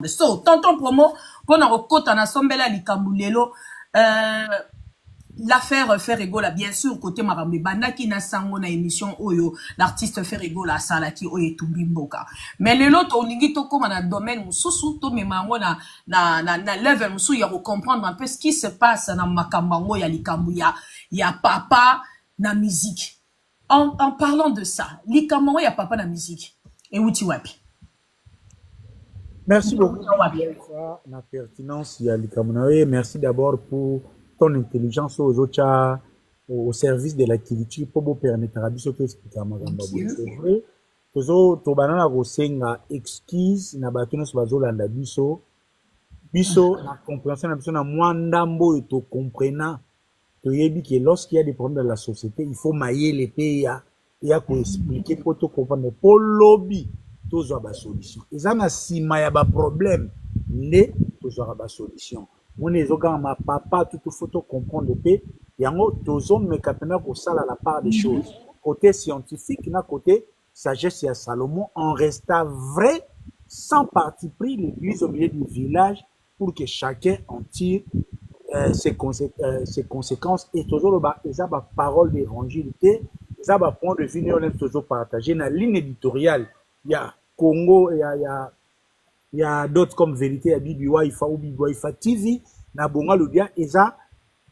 So, tonton promo, pour na rekota na sombela likambulelo, l'affaire Ferrego là, bien sûr, côté Marambe Banda qui n'a sango na émission oyo, l'artiste Ferrego là, sala qui oye tumbimboka. Mais le lot, on y to comme dans domaine mususu, to me mango na level musu, ya comprendre un peu ce qui se passe na makambango ya likambu ya papa na musique. En parlant de ça, likambango ya papa na musique. Et où tu wapi? Merci beaucoup pour la pertinence ya likambu. Merci d'abord pour ton intelligence aux autres au service de la culture pour vous permettre de expliquer à Magamba. C'est vrai. Tozo to banana rosenga exquise na batono so bazolanda biso na compréhension na biso na mwandambo et to comprenant to yebi que lorsqu'il y a des problèmes dans la société il faut mailler les pays ya ko expliquer pour to comprendre pour lobby tozo ba solution eza na sima ya ba problème ne tozo ba solution. Mon ezoga ma papa tout photo comprendre pe yango tozo me kapena ko sala la part des choses côté scientifique na côté sagesse à Salomon en restant vrai sans parti pris l'église au milieu du village pour que chacun en tire ses conséquences et toujours ça ba parole d'évangile ça va point de vue on est toujours partagé dans la ligne éditoriale il y a Congo il y a d'autres comme Vérité, il y a Bibi Waifa ou Bibi Waifa TV, na bonga lodia, et ça,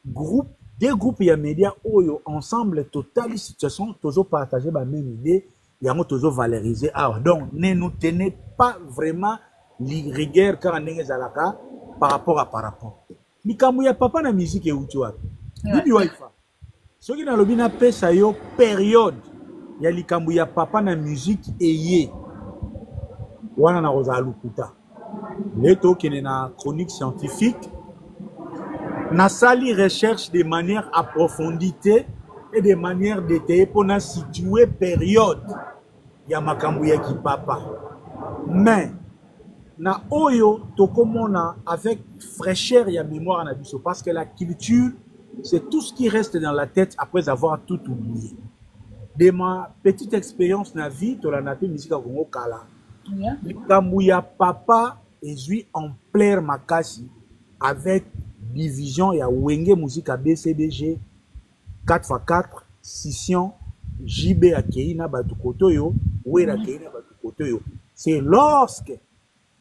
des groupes et médias, ensemble, total situation, toujours partagé la même idée, il y a toujours valorisé. Alors, donc, ne nous tenez pas vraiment rigueur quand on est par rapport à par rapport. Mais quand il y a papa na musique et où tu as, Bibi Waifa, ce qui n'a le bien appelé ça yo période, il y a likambu ya papa na musique et yé. Wana na roza lukuta leto kene na chronique scientifique na sali recherche de manière approfondie et de manière détaillée pour na situer période ya makambu ya ki papa mais na oyo tokomona avec fraîcheur ya mémoire na biso parce que la culture c'est tout ce qui reste dans la tête après avoir tout oublié. De ma petite expérience na vie to la nape musique Congo kala Kambuya papa est en plein makasi avec division ya Wenge musique à BCBG 4x4 scission JB Akeina Batukotoyo Wera Akeina Batukotoyo. C'est lorsque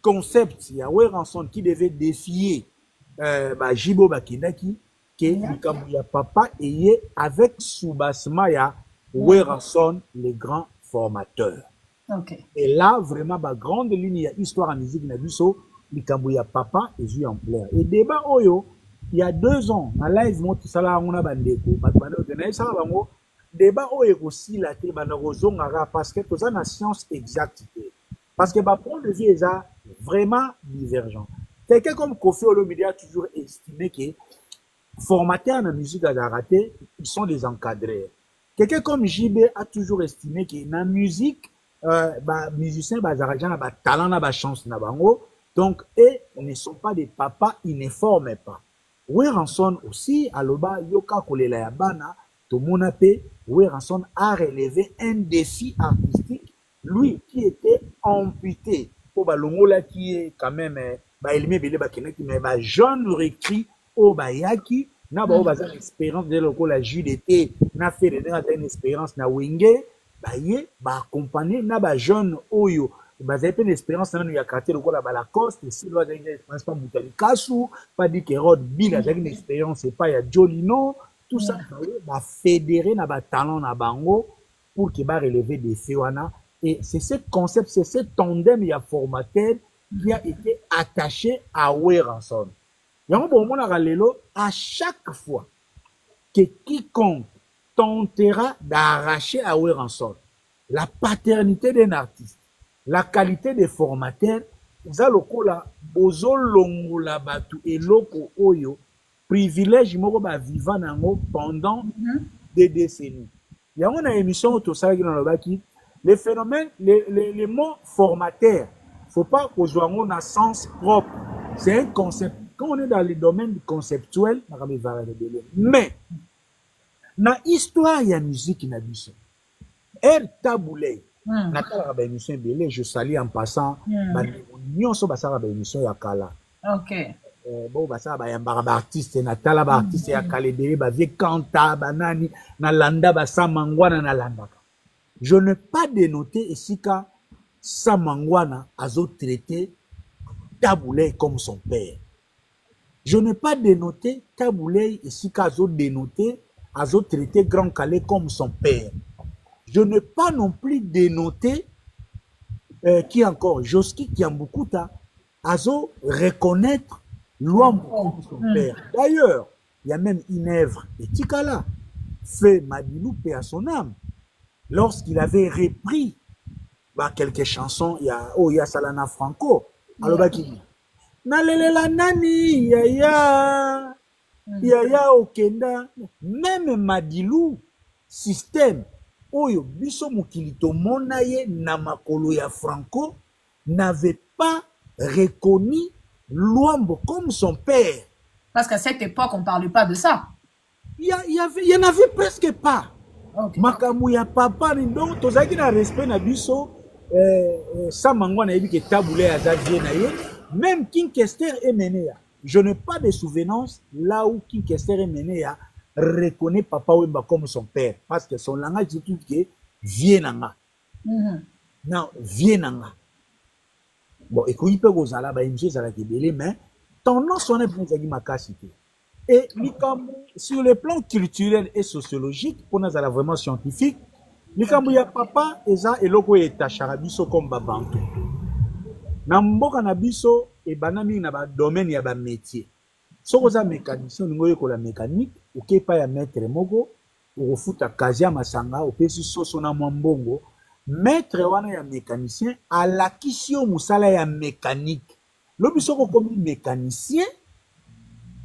concept ya Weranson qui devait défier Jibo Bakinaki que Kambuya papa est avec Soubasma ya Weranson les grands formateurs. Okay. Et là, vraiment, ma grande ligne, il y a histoire en musique, il y a vu ça, Likambouya papa et joué en plein. Et débat, oyo, il y a 2 ans, ma live, moi, tout ça là, on a bandeko, débat, oyo, aussi, la télé, parce que tout ça, la science exacte. Parce que, ma point de vue, est vraiment divergent. Quelqu'un comme Kofi Olomide a toujours estimé que, formateurs en musique à raté, ils sont des encadrés. Quelqu'un comme JB a toujours estimé que, dans la musique, musiciens bazarajan ba talent na ba chance na bango donc et ne sont pas des papas, ils ne forment pas. Weranson aussi aloba yoka kolela ya bana to monape Weranson a relevé un défi artistique lui qui était amputé pour balongola qui est quand même elime bele ba kenaki mais ba jeune recrit au bayaki na ba bazar expérience de lokola JDT na fait une expérience na Wenge baye ba accompagner na ba jeune oyo bazay pe une expérience na ya quartier lokola ba Lacoste si loa une expérience pas Moutali Kasu pas dit que Rod Bill a une expérience c'est pas ya Jolino tout ça ba fédérer na ba talent na bango pour que ba relever des féwana et c'est ce concept c'est ce tandem ya formateur qui a été attaché à Weranson. Yango bon mona lelo à chaque fois que quiconque tentera d'arracher à Weranson la paternité d'un artiste, la qualité des formateurs, za lokola bozo longola batu eloko oyo privilège moko ba vivant nango pendant des décennies. Il y a une émission tout ça qui dans le baki les phénomènes les mots formateurs faut pas qu'on soit en a sens propre. C'est un concept. Quand on est dans les domaines conceptuels, mais na histoire ya musique na biso er taboulé Natala ba émission belé, je salue en passant ba nyonso basala ba émission ya kala. OK. Bon basala ba yamba ba artiste natala ba artiste ya kala belé ba vie kanta banani na landa ba samangwana na landa. Je ne pas dénoter esika Samangwana azo traité Taboulay comme son père. Je n'ai pas dénoté Taboulay esika azo dénoté azo traité Grand Calais comme son père. Je n'ai pas non plus dénoté qui encore Joski Kiambukuta azo reconnaître Luambo comme son père. D'ailleurs, il y a même une œuvre et Tikala fait Madilou paix à son âme lorsqu'il avait repris quelques chansons. Il y a Salana Franco alors Nalelela nani yaya okenda même Madilou système oyo biso mokili tomona ye na makolo ya Franco n'avait pas reconnu Luambo comme son père. Parce qu'à cette époque, on ne parlait pas de ça. Il y en avait presque pas. Okay. Makamou ya papa, donc, tozaki na respect na biso, Samangwana yebi ke Taboulay azadie na ye, même King Kester et Menea. Je n'ai pas de souvenance là où King Kester et Menea reconnaît Papa Wemba comme son père. Parce que son langage dit tout que Vienanga. Non, Vienanga. Bon, et qu'il peut vous aller, bah, MG, ça va être belé, mais tendance, on est plus à ma cité. Et sur le plan culturel et sociologique, pour nous, vraiment scientifique, Mikambu ya papa, eza eloko eta charabiso comme babantu. Na mboka na biso, e banami na ba domaine ya ba métier. Soko za mécanicien, ngoye ko la mécanique, oké pa ya maître moko, ofuta kazi ya masanga, opesi soso na mwambongo, maître wana ya mécanicien, alakisi yo musala ya mécanique. Lobi soko komi mécanicien,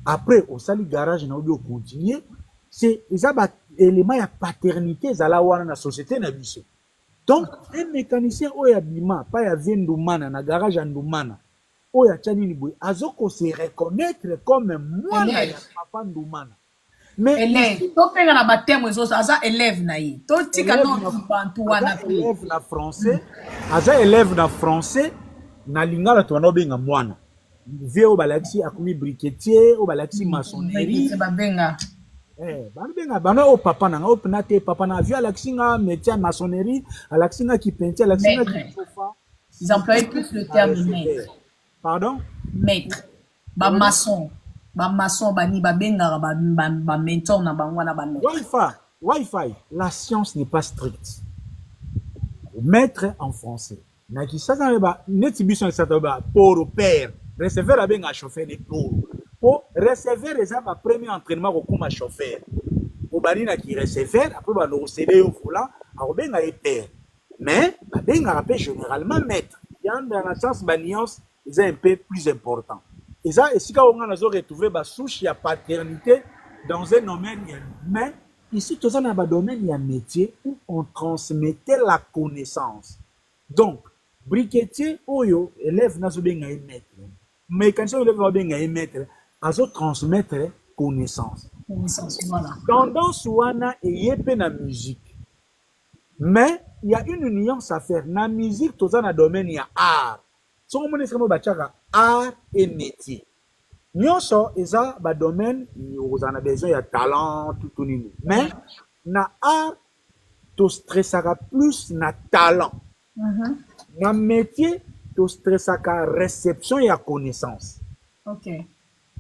après, au sali garage, na obi continuer, c'est ça élément ya paternité zala wana na société na biso. Donc, un mécanicien oya bima, pas ya vendumana na garage ndumana. Oya tchani ni boy, azoko se reconnaître comme moi na ya papa ndumana. Mais élève, to penga na batemo ezo aza élève na yi. To tika no bantu wana élève na français, aza élève na français na lingala to na benga mwana. Vie au balaxi akumi briquetier, au balaxi maçonnerie. Babenga. Babenga bana au papa na au penate papa na vie alaxi nga métier maçonnerie, alaxi nga qui peinture, alaxi nga qui chauffa. Ils employaient plus le terme maître. Pardon? Maître. Ba maçon. Ba maçon bani babenga ba mentor na bango na ba maître. Wi-Fi. La science n'est pas stricte. Maître en français. Na ki sa ba netibison sa ba pour père. Receveur a bien un chauffeur de pour receveur les ma premier entraînement comme un chauffeur. Au barina qui receveur après va nous céder au volant à bien un père. Mais bien rappelle généralement maître. Il y a dans la science baniance ils est un peu plus important. Et ça et si quand on a retrouvé ba souche il y a paternité dans un domaine mais ici tout ça dans un domaine il y a métier où on transmettait la connaissance. Donc briquetier oyo élève na zo bien un maître. Mécanicien élève va bien un maître à zo transmettre connaissance. Voilà. Tendance wana et na musique. Mais il y a une nuance à faire. Na musique tout ça dans domaine il y a art. Si on monnaie vraiment bachaka art et métier. Nyonso eza ba domaine vous en a besoin il y a talent tout nini. Mais na art to stressera plus na talent. Na métier to stressaka réception et connaissance. OK.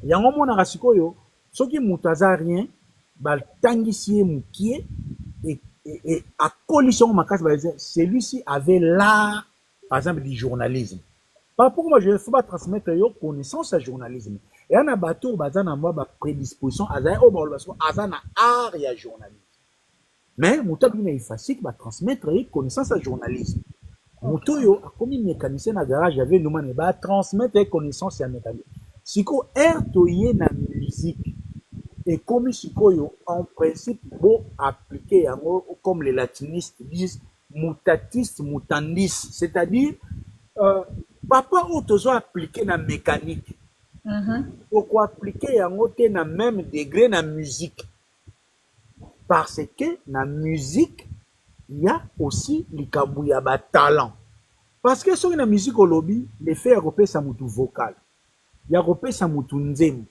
Yango mona rasikoyo soki mutaza rien bal tangisie mukie et à collision makasi ba celui-ci avait l'art par exemple du journalisme. Par rapport moi je ne faut pas transmettre yo connaissance à journalisme. Et on a bateau bazana moi ba prédisposition azay o ba azana art ya journalisme. Mais mutabi na ifasik ba transmettre connaissance à journalisme. Motoyo a comme mécanicien na garage avait nous mané ba transmettre connaissance à mécanique. Siko ertoye na musique et comme sikoyo en principe bon appliquer comme les latinistes disent mutatis mutandis, c'est-à-dire papa ou tozo appliquer na mécanique. Pourquoi appliquer yango te na même degré na musique? Parce que na musique il y a aussi les kabouya talent. Parce que sur la musique au lobby, les faits repèrent sa moutou vocal. Il y a repéré sa moutou nzem.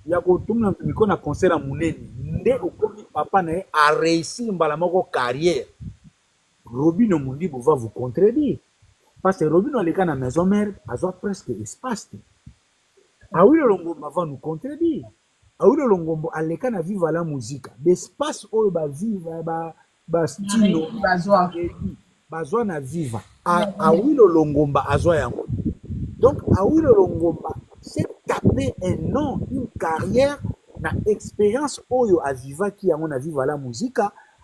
Il y a repéré na concert à Mouneni. Nde okomi papa na a réussi mbalamoko carrière. Robin Omundi va vous contredire. Parce que Robin on les cas na maison mère, a presque espace. Ah oui, le Longombo va nous contredire. Ah oui, le Longombo a les cas na vivre la musique. L'espace où va vivre, ba style, bazwa na viva awilo longomba azwa yango. Donc awilo longomba c'est taper un nom, une carrière na expérience oyo aviva qui yango na viva la musique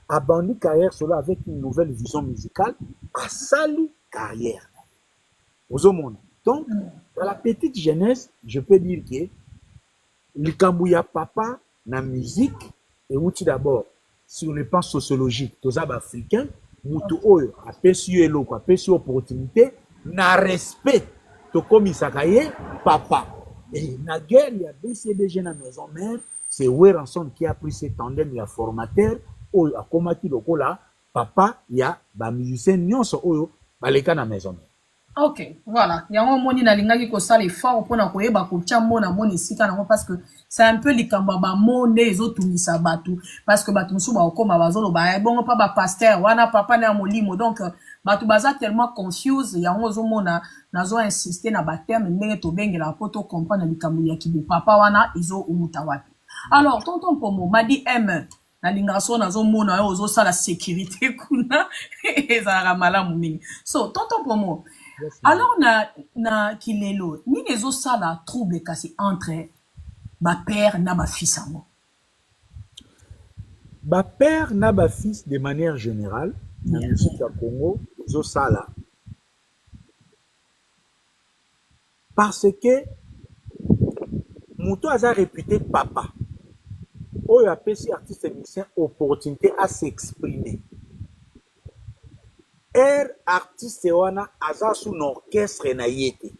a bandi carrière solo avec une nouvelle vision musicale a sali carrière aux monde. Donc dans la petite jeunesse je peux dire que likambuya papa na musique et outil d'abord sur le plan sociologique tozab africain mutu oyo apesi yo eloko apesi yo opportunité na respect tokomisaka ye papa. Et na guerre ya BCDG na maison mère c'est Weranson qui a pris ce tandem ya formateur oyo akomaki lokola papa ya ba musicien nyonso oyo baleka na maison mère. Ok, voilà. Yango moni na lingaki ko sala effort pour na koyeba ko tia mona moni sika nango parce que c'est un peu likamba ba monde ezotumisa batu parce que batu musu ba okoma bazolo ba bongo pa ba pasteur wana papa na molimo donc batu baza tellement confuse yango zo mona nazo insister na ba terme ndenge to bengela po to comprendre likambo ya kibe papa wana izo umuta wapi. Alors tonton Pomo madi M na lingaso nazo mona yo zo sala sécurité kuna ezara malamu mingi. So tonton Pomo alors na kilelo ni les osala trouble kasi entre ba père na ba fils amo. Ba père na ba fils de manière générale na musique ya Congo osala parce que muto aza réputé papa oyo apesi artiste musicien opportunité à s'exprimer. Artiste wana aza sous orchestre na yete.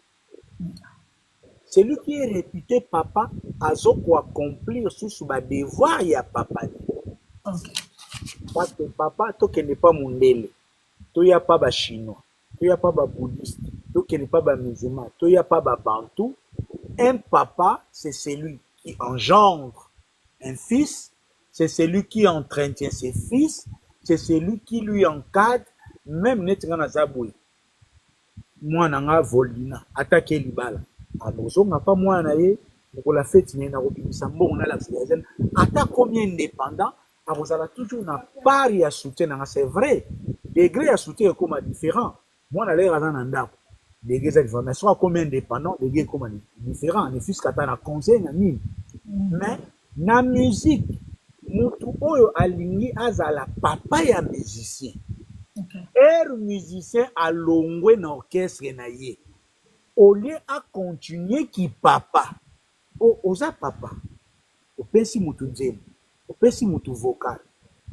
Celui qui est réputé papa azo ko accomplir sous ba devoir ya papa. Okay. Parce que papa to n'est pas mondele. To ya pas ba chinois, to ya pas ba bouddhiste, to n'est pas ba musulman, to ya pas ba bantou. Un papa, c'est celui qui engendre un fils, c'est celui qui entretient ses fils, c'est celui qui lui encadre. Même netinga na zaboué mwana nga volina attaquer libala abozo nga pas mwana ye ko la fête ni na robinisa mbongo na la citoyenne ata combien indépendant abozala toujours na part ya soutien nga c'est vrai degré ya soutien comme différent mwana le raza na ndako degré za différent mais soit combien indépendant degré comme différent ne fils kata na conseil na nini mais na musique mutu oyo alingi azala papa ya musicien. Okay. Musicien a longwe na orchestre na ye. Au lieu à continuer qui papa. Oza papa. O pesi mutu nzemu. O pesi mutu vocal.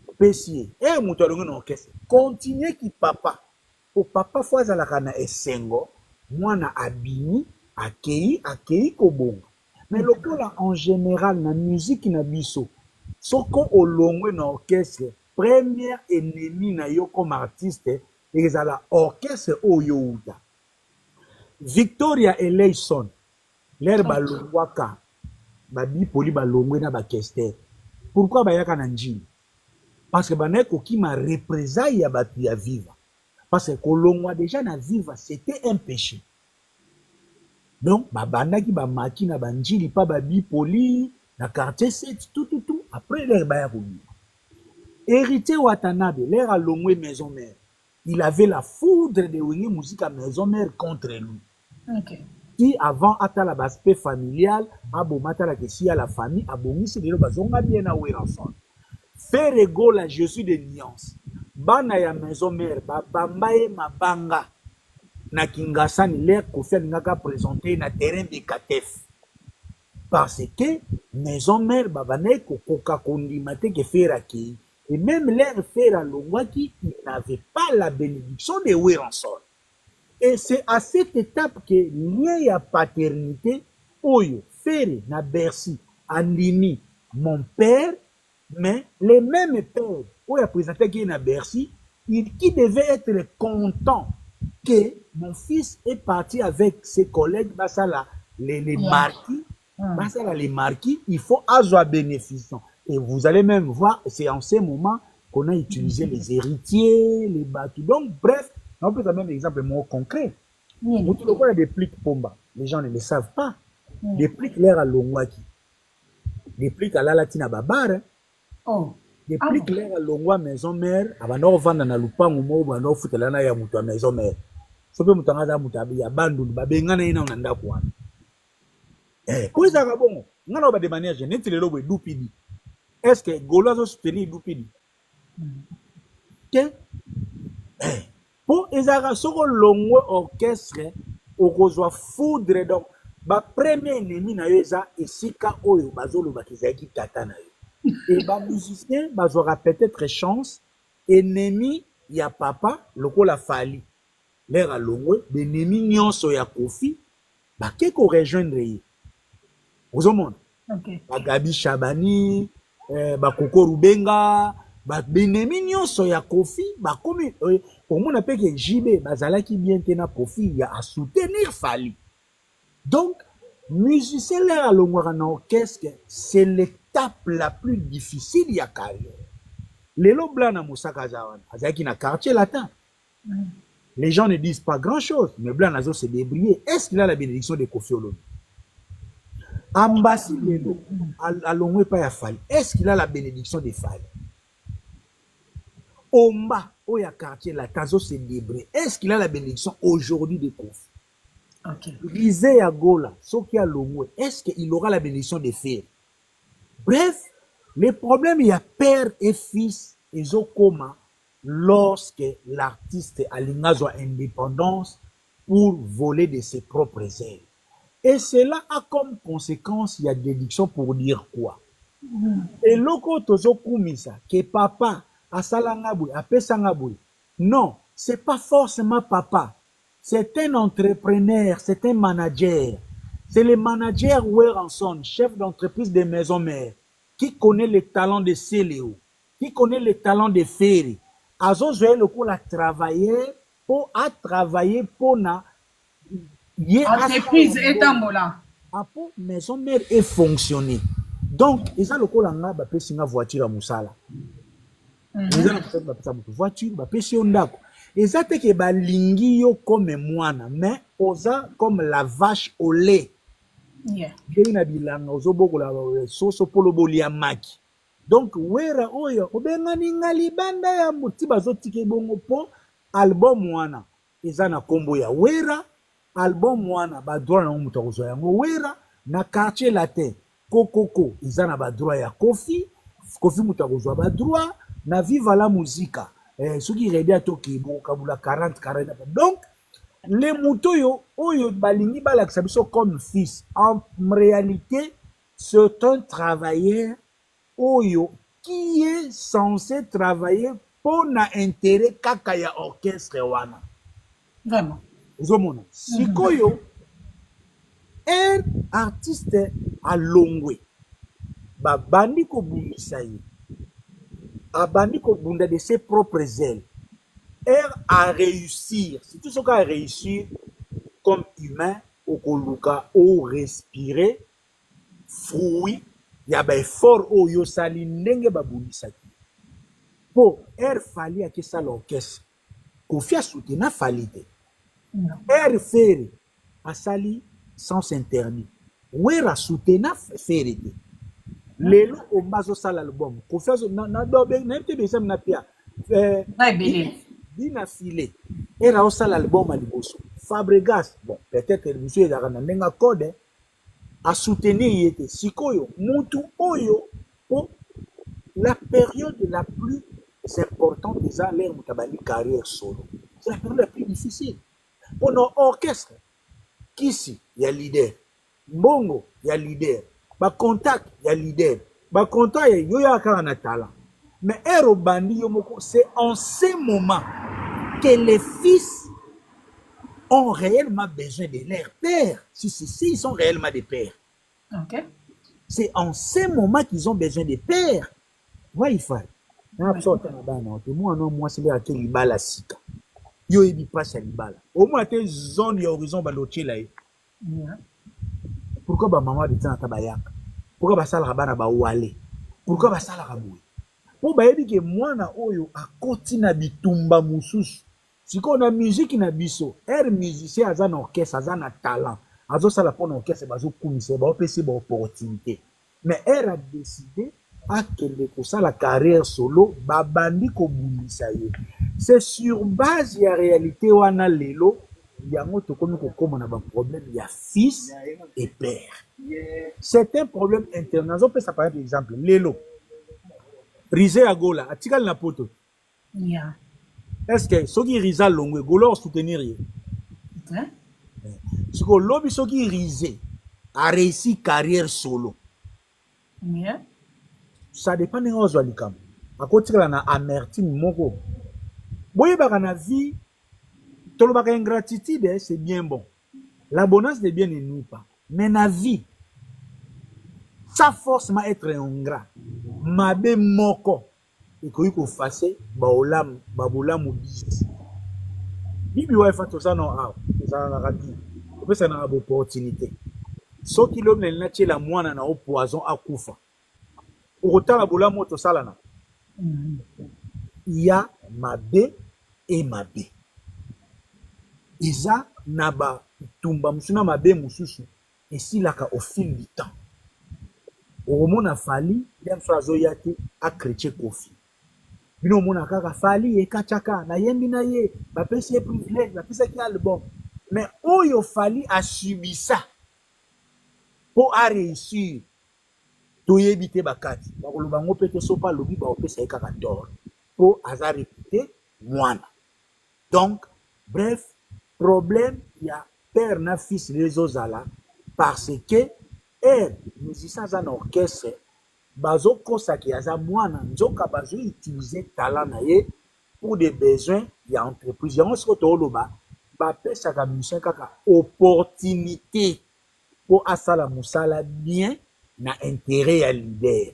O pesi mutu alongwe na orchestre. Continuer qui papa. O papa fois za la kana esengo. Mwana abini akei kobonga. Mais lokola en général na musique na biso. Soko o longwe na orchestre. Premier ennemi na yo comme artiste et la orchestre oyouda. Victoria et Leison, l'air balongwaka, babi poli balongwe na bakester. Pourquoi bayaka na njili? Parce que baneko qui m'a représailles ya batu ya viva. Parce que kolongwa déjà na viva, c'était un péché. Donc, babanda ki ba maki na banjili pa babi poli na quartier 7 tout après l'air baya kobi. Héritier Watanabe, l'air à Longwe maison mère. Il avait la foudre de Wenge musique à maison mère contre lui. Okay. Qui avant à l'aspect familial, abomata la question à la famille, abomi c'est de bazonga bien à Weranson. Faire égaux la Jésus de nuance. Bana ya maison mère, bambaye mabanga. Na Kingasani l'air qu'on fait n'aka présenter na terrain de Katef. Parce que maison mère babane koka kondimate ke faire aki. Et même leur frère à Longwaki, il n'avait pas la bénédiction de Weranson. Et c'est à cette étape que il y a paternité, Oyo, Ferré, na Bercy, Andini, mon père, mais les mêmes pères, Oyo a présenté qui est na Bercy, qui devait être content que mon fils est parti avec ses collègues, bah ça là, les marquis, bah ça là, les marquis, il faut avoir bénéfice. Et vous allez même voir, c'est en ces moments qu'on a utilisé les héritiers, les bateaux. Donc, bref, on peut donner un exemple moins concret. Vous trouvez des pliques pomba, les gens ne le savent pas. Des pliques l'air à Longwaki, des pliques à la Latina Babare, des pliques l'air à Longwa maison mère, avant de vendre dans le pan ou mot, avant de foutre la naïa mouton maison mère. Ce que mouton a moutabi, ya bandou, babengana ina unanda kwan. Pour ça, bon, on a de manière générale, les lobes doupidi. Est-ce que Golazo soutenir doupidi? Pour Ezara, ce que l'on orchestre, au reçoit foudre, donc, ba premier ennemi na yo eza esika oyo bazoloba kizaki tata na yo. Et ba musicien bazora peut-être chance ennemi ya papa lokola fali l'air alongwe ennemi nyonso ya Kofi ba ke ko rejoindre ye. Ozomona ba Gabi Chabani ba Koko Rubenga ba ennemi nyonso ya Kofi ba komi omona pe ke JB bazalaki bien tena Kofi ya a soutenir fali. Donc, musicien à l'orchestre, c'est l'étape la plus difficile de la carrière. Les lots blancs dans Moussaka Zawan, qui na quartier latin. Les gens ne disent pas grand-chose, mais blanc nazo se débrouiller. Est-ce qu'il a la bénédiction de Kofi Olomide? Ambassi Lelo, à l'ongwe pas ya Fali. Est-ce qu'il a la bénédiction de Fali? Omba, oya quartier latin, zo se débrouiller. Est-ce qu'il a la bénédiction aujourd'hui de Kofi? Rizé à Gola, Soki à Lomwe, est-ce qu'il aura la bénédiction de faire? Bref, le problème, il y a père et fils, et Zokoma, lorsque l'artiste a l'ingazwa indépendance pour voler de ses propres ailes. Et cela a comme conséquence, il y a déduction pour dire quoi? Et loko tozo kumisa, que papa, a salangabouy, a pesangabouy. Non, c'est pas forcément papa. C'est un entrepreneur, c'est un manager. C'est le manager Weranson, chef d'entreprise de maison mère, qui connaît les talents de Céléo, qui connaît les talents de Ferry. Azo Zoé le coup a travaillé pour na entreprise est en mola. Pour maison mère et fonctionner. Donc, ils ont le coup là ba pesi nga voiture à Moussala. Ils ont la voiture ba pesi ondako. Exacte que balingi yo comme moana, mais oza comme la vache au lait. Na bilanga ozoboko la soso polo bolia maki. Donc wera oyo obenga ninga libanda ya muti bazotike bongo po album moana. Eza na kombo ya wera album moana ba droit na mutu ozo yango wera na quartier latin kokoko eza na ba droit ya Kofi mutu ozo ba droit na viva la musique. Ceux qui regardent à Tokibo, Kabula 40. Donc, les moutons, oyo balingi balaksabiso comme fils. En réalité, c'est un travailleur oyo qui est censé travailler pour l'intérêt kakaya orchestre wana. Vraiment. Zomona. Sikoyo, un artiste à Longwe, bandi ko bumisayi. Abandi Kobunda de ses propres ailes. À réussir, c'est tout ce qu'a réussi comme humain au Koluka, au respirer, fruit, il y a des forts au Yosali Nenge Babunisaki. Pour fali à qui ça l'orchestre, Kofia soutenir falite. Faire à Sali sans interdit. Ouera soutenir faire. Lelo au mazo sal album confiance na dobe na mte besam na pia dina filé era au sal album aliboso Fabregas bon peut-être monsieur ezaka na ndenga code a soutenir yete sikoyo mutu oyo pour la période la plus importante des l'air mutabali carrière solo, c'est la période la plus difficile pour nos orchestres. Kisi ya leader Mbongo ya leader ba contact ya leader ba contact yo ya kaka na talent mais ero bandi yo moko c'est en ces moments que les fils ont réellement besoin de leur père si ils sont réellement des pères. OK, C'est en ces moments qu'ils ont besoin de pères. Ouais, il faut Na sorte na bana oto moi non moi c'est là que libala sika. Yo ebi passe à libala. Au moins te zone ya horizon ba loche là. Pourquoi ba maman de temps tabayaka? Pourquoi ba sala bana ba wale? Pourquoi ba sala boye? Po ba yebi ke mwana oyo akoti na bitumba mususu. Siko na musique na biso, musicien aza na orchestre, aza na talent. Azo sala pour orchestre bazo kumise ba opesi ba opportunité. Mais a décidé à qu'elle la carrière solo babandi ko bundisa ye. C'est sur base ya réalité wana lelo yango to komi ko koma na ba problème ya fils et père. C'est un problème interne. On peut ça par exemple lelo Rizé Agola, atikal na poto. Yeah. Est-ce que soki Riza longwe Golo soutenir ye? Si ko lobi soki Rizé a réussi carrière solo. Yeah. Ça dépend de ozwa likam. Akotikala na amertume moko. Boye baka na vie tolobaka ingratitude c'est bien bon. L'abondance de bien ne nuit pas. Mais na vie ça forcément être ingrat. Mabe moko ekoki kofase babolamu bisi. Bibi wa fa to ça non ah, ça na radi. Peut ça na opportunité. Soki l'homme na tiela mwana na au poison akufa. Okotala bolamu to salana. Il y a mabe et mabe. Iza naba tumba musuna mabe mususu et si laka au fil du temps. Au mona fali dem so azoyaki a chrétien kofi. Bino mona kaka fali e kachaka na yembi na ye ba pesi privilège ba pesi ki album. Mais oyo fali a subi ça pour a réussir. Toyebite bakati bakoloba ngo pete sopa lobi ba opesa kaka tort pour aza réputé mwana. Donc bref problème il y a père na fils les ozala parce que musicien za na orchestre bazo kosaki aza mwana nzoka bazo utiliser talent na ye pour des besoins ya entreprise yango siko toloba ba pesa ka musicien kaka opportunité pour asala musala bien na intérêt ya leader.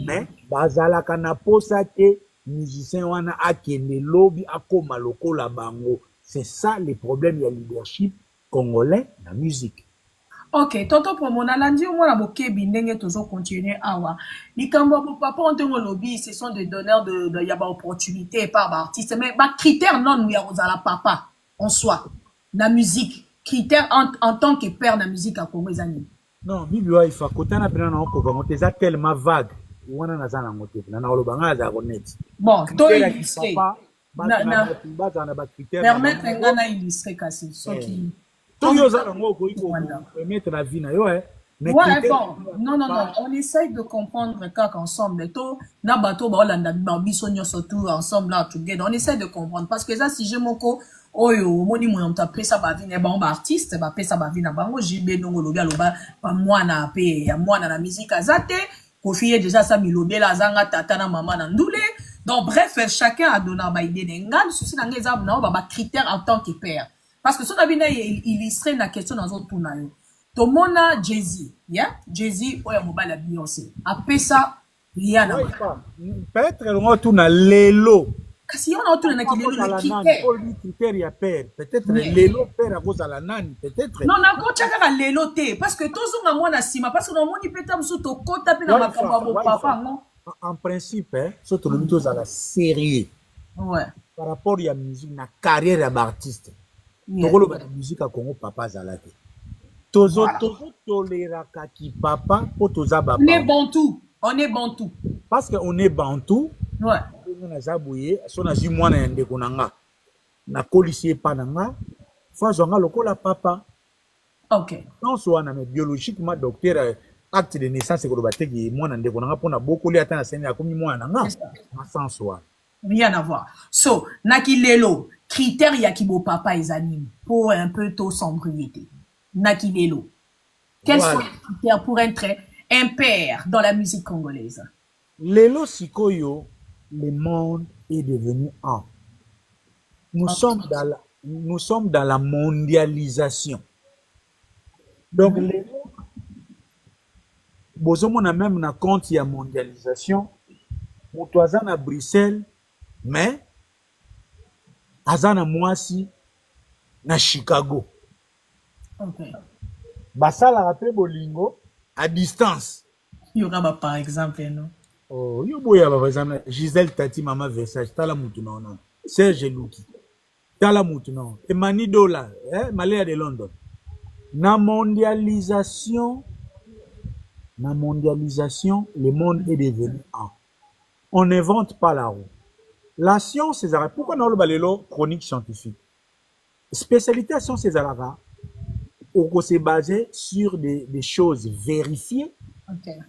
Mais bazalaka na posa te musicien wana akende lobi akoma lokola bango. C'est ça le problème ya leadership congolais na musique. Ok, tonton pour mon alandi au moins la bokebi ndenge tozo continuer awa. Likambo pour papa on te lobby ce sont des donneurs de yaba opportunité par artiste mais ba critère non nous ya ozala papa en soi na musique critère en tant que père na musique à Congo ezani. Non, bibi wa ifa kotana pena na oko bango teza tellement vague. Wana na zana ngote na na olobanga za honnête. Bon, to illustrer. Permettre ngana illustrer kasi soki Toyo za ngo ko iko permettre la vie na yo mais bon, non, on essaye de comprendre quand ensemble. To na bato ba olanda ba biso nyoso tout ensemble là together. On essaye de comprendre parce que ça si je moko oyo moni mo mta pesa ba vie na ba artiste ba pesa ba vie na bango jibe ndongo lobi aloba ba mwana pe ya mwana na musique azate kofiye déjà ça milobi la zanga tata na maman na ndule. Donc bref, chacun a donné ba idée ngal souci na ngeza na ba critère en tant que père. Parce que si on a bien illustré la question dans un tour, tout le monde a Jay-Z, yeah? Jay-Z, oya mobile à Beyoncé. Après ça, rien à voir. Peut-être qu'on tourne à Lelo. Si on a tourné à Lelo, le critère, il y a père. Peut-être Lelo père à cause de la nani. Peut-être. Non, on a encore à Lelo té. Parce que tous on a moins à Sima. Parce que dans mon ipétam sous ton côte, tapé dans ma papa, non? En principe, surtout le mythos à la série. Ouais. Par rapport à la musique, la carrière d'artiste. Tokolo ba musique à Congo papa zalate. Tozo tolera kaki papa po toza baba. On est bantou. On est bantou. Parce que on est bantou. Ouais. On a zabouye, so na zi mwana yande konanga. Na kolisi pananga. Fa zonga lokola papa. OK. Non so wana mais biologiquement docteur acte de naissance ko ba teki mwana ndeko nanga pona bokoli ata na sene akomi mwana nga. Na sens wa. Rien à voir. So, nakilelo, critère yakibo papa et anime pour un peu tôt sobriété. Nakilelo. Quels sont les critères pour être un père dans la musique congolaise? Lelo sikoyo, le monde est devenu un. Nous sommes dans la mondialisation. Donc, lelo, bozomona même na compte ya mondialisation. moto aza na Bruxelles mais aza na mwasi na Chicago. Okay. Basalaka mpe bolingo à distance. Il y aura par exemple, non? Oh, yo boya par exemple Gisèle Tati Mama Versace tala mutu na Serge Luki tala mutu na Emani Dola Malaya de London. Na mondialisation, le monde est devenu un. On n'invente pas la roue. La science, c'est ça. Pourquoi nous avons chronique scientifique? Spécialité à science, c'est ça. On s'est basé sur des choses vérifiées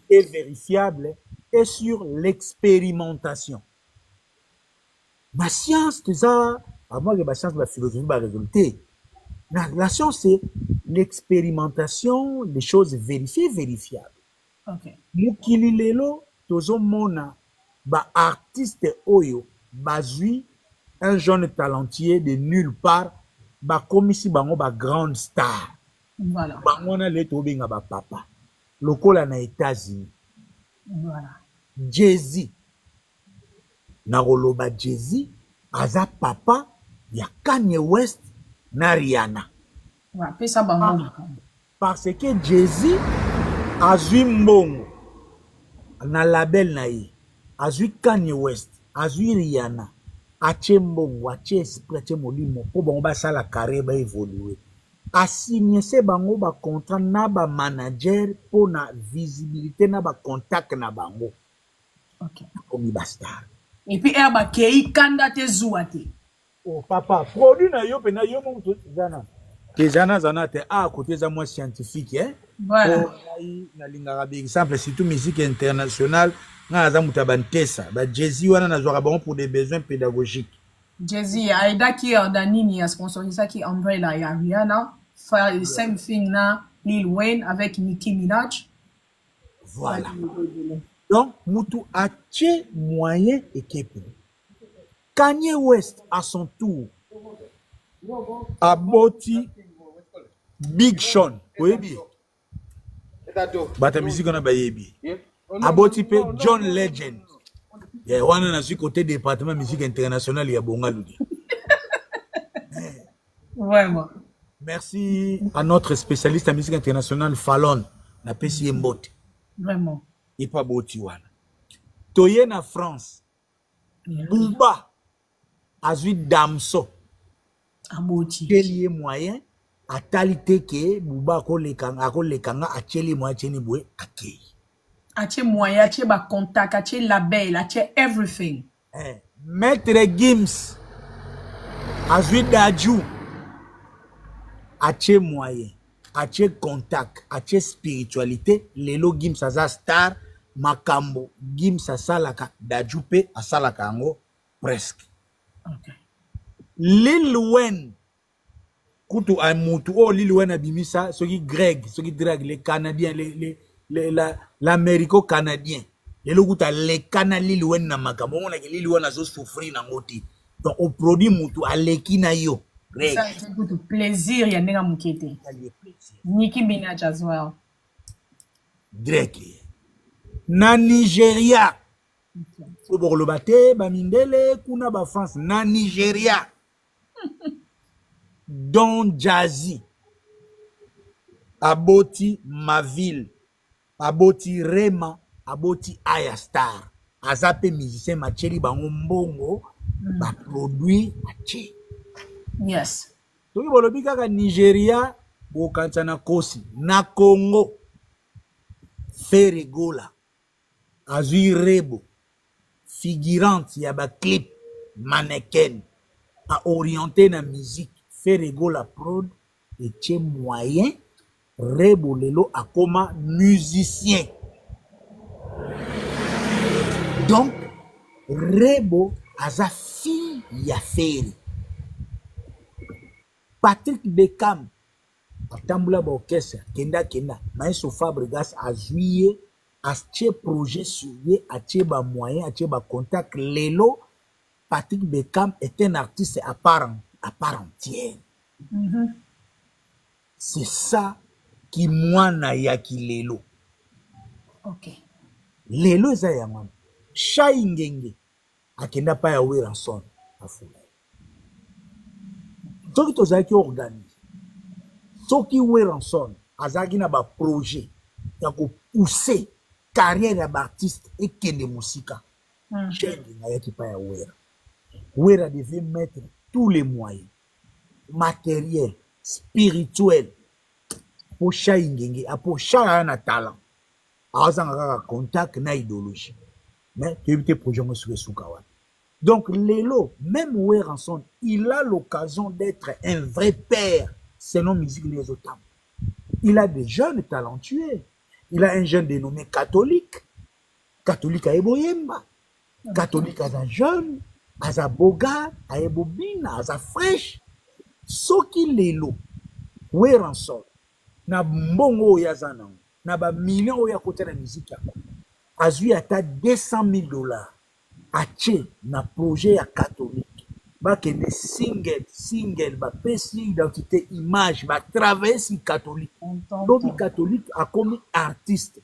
et vérifiables et sur l'expérimentation. Ma science, c'est ça. À moi, la science, la philosophie, la résultat. La science, c'est l'expérimentation des choses vérifiées, vérifiables. Mukili lelo, tozo mona, ba artiste oyo, bazui, un jeune talentueux de nulle part, ba komisi bango ba grande star. Voilà. Bango na le tobenga ba papa. Lokola na États-Unis. Voilà. Jay-Z. Na roloba Jay-Z, aza papa, ya Kanye West, na Rihanna. Ouais, ça bango. Parce que Jay-Z a zui mbongo na label na ye, a zui Kanye West, a zui Rihanna, a tche mbongo, a tche esprit, a tche molimo, po bango ba sala carré ba évoluer. A signé se bango ba contrat na ba manager po na visibilité na ba contact na bango. Ok. Comme ba star. Et puis ba kei kanda te zouate. Oh papa, produit na yo pe na yo mo zana. Tezana zana te a côté za moi scientifique voilà. Na lingara bi exemple surtout musique internationale na za mutabantesa ba Jay-Z wana na zwa bon pour des besoins pédagogiques. Jay-Z aida ki danini a sponsorisé qui Umbrella ya Rihanna, faire same thing na Lil Wayne avec Nicki Minaj. Voilà. Donc mutu a tché moyen équipe. Kanye West à son tour aboti Big Sean, oyebi. Bata musique on a bayebi. Aboti pe John Legend. Ya wana na suis côté département musique internationale ya Bongaludi. Vraiment. Merci à notre spécialiste en musique internationale Fallon na pesi mbote. Vraiment. Et pas boti wana. Toye na France. Bumba azui Damso. Aboti. Quel moyen a talité que Bouba kolekanga a tcheli moyen tcheni boué akei. Ache moyen, ache ba contact, ache label, ache everything. Maître Gims azui Dadju ache moyen, ache contact, ache spiritualité. Lelo Gims aza star makambo Gims asalaka Dadju pe asalaka ango presque. Okay. Lil Wayne kutu amutu oh Lil Wayne abimisa soki Greg soki drag les Canadiens l'américo-canadien les lokuta les Cana Lil Wayne na makambo on a que Lil Wayne azo souffrir na ngoti donc au produit mutu aleki na yo Greg ça c'est tout plaisir ya nenga mukete Nicki Minaj as well Drake na Nigeria pour le bate bamindele kuna ba France na Nigeria Don Jazzy aboti Maville aboti Rema aboti Aya Star azape musicien macheli bango mbongo ba produit ache yes toki bolobi kaka Nigeria bokanisa na kosi na Congo Ferregola azui Rebo figurante ya ba clip mannequin a orienté na musique Ferregola prod et tche moyen Rebo lelo akoma musicien donc Rebo aza fille ya Ferry Patrick Beckham atambula ba orchestre kenda Maestro Fabregas azuye ache projet sur ye ache ba moyen ache ba contact lelo Patrick Beckham est un artiste à part entière. C'est ça qui moi na yaki lelo. ok Lelo eza ya mama. Shai Ngenge akenda pa ya Weranson afula. Soki tozalaki organise, soki Weranson azalaki na ba projet ya ko pousser carrière ya ba artiste ekende musika. Shai Ngenge ayaki pa ya Wera. Wera devait mettre tous les moyens matériels, spirituels pour Shai Ngenge, pour Shai na talent. Azanga contact na idéologie. Mais tu as projet sur Soukawa. Donc Lelo, même Weranson, il a l'occasion d'être un vrai père, selon musique les autres. Il a des jeunes talentueux. Il a un jeune dénommé catholique. Catholique à Eboyemba. Catholique à un jeune, à un boga, à Ebobina, à un fraîche. Soki Lelo, Weranson, na mbongo yazanang, na ba million ya côté la musique yako. Azui ata $200,000 ache na projet ya catholique. Ba kende single, ba pesi identité image, ba travailler si catholique. Donc catholique a comme artiste.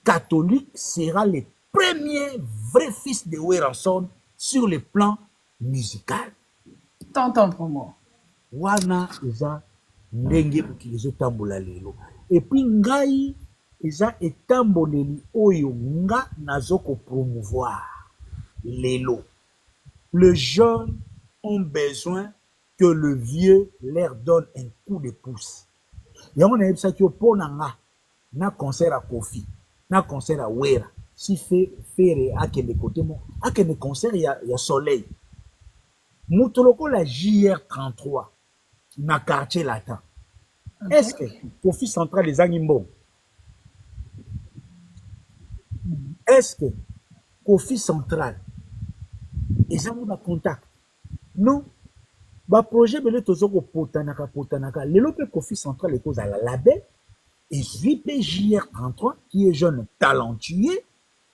Catholique sera le premier vrai fils de Weranson sur le plan musical. Tonton promo. Wana eza ndenge mukilizo tambola lelo. Et puis ngai eza etamboleli oyo nga nazoko promouvoir lelo. Les jeunes ont besoin que le vieux leur donne un coup de pouce. Yango na yebisa ki opona nga na concert à Kofi, na concert à Wera. Si faire akende côté mo, akende concert ya Soleil. Mutoloko la JR33 na quartier latin. Okay. Est-ce que Kofi Central les Angimbo? Est-ce que Kofi Central les ont un contact? Non. Ba projet belé tozoko potanaka. Le lope Kofi Central est cause à la label et JR33 qui est jeune talentueux.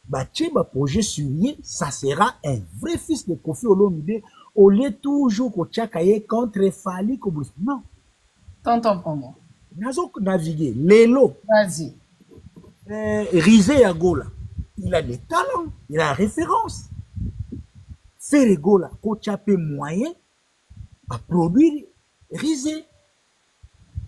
Ba tché ba projet suivi, ça sera un vrai fils de Kofi Olomide au lieu toujours ko tchakaye contre Fali Kobus. Non. Tonton promo. Nazo naviguer. Lelo. Vas-y. Rizé Yagola. Il a des talents. Il a la référence. Ferregola, ko tchapé moyen à produire Rizé.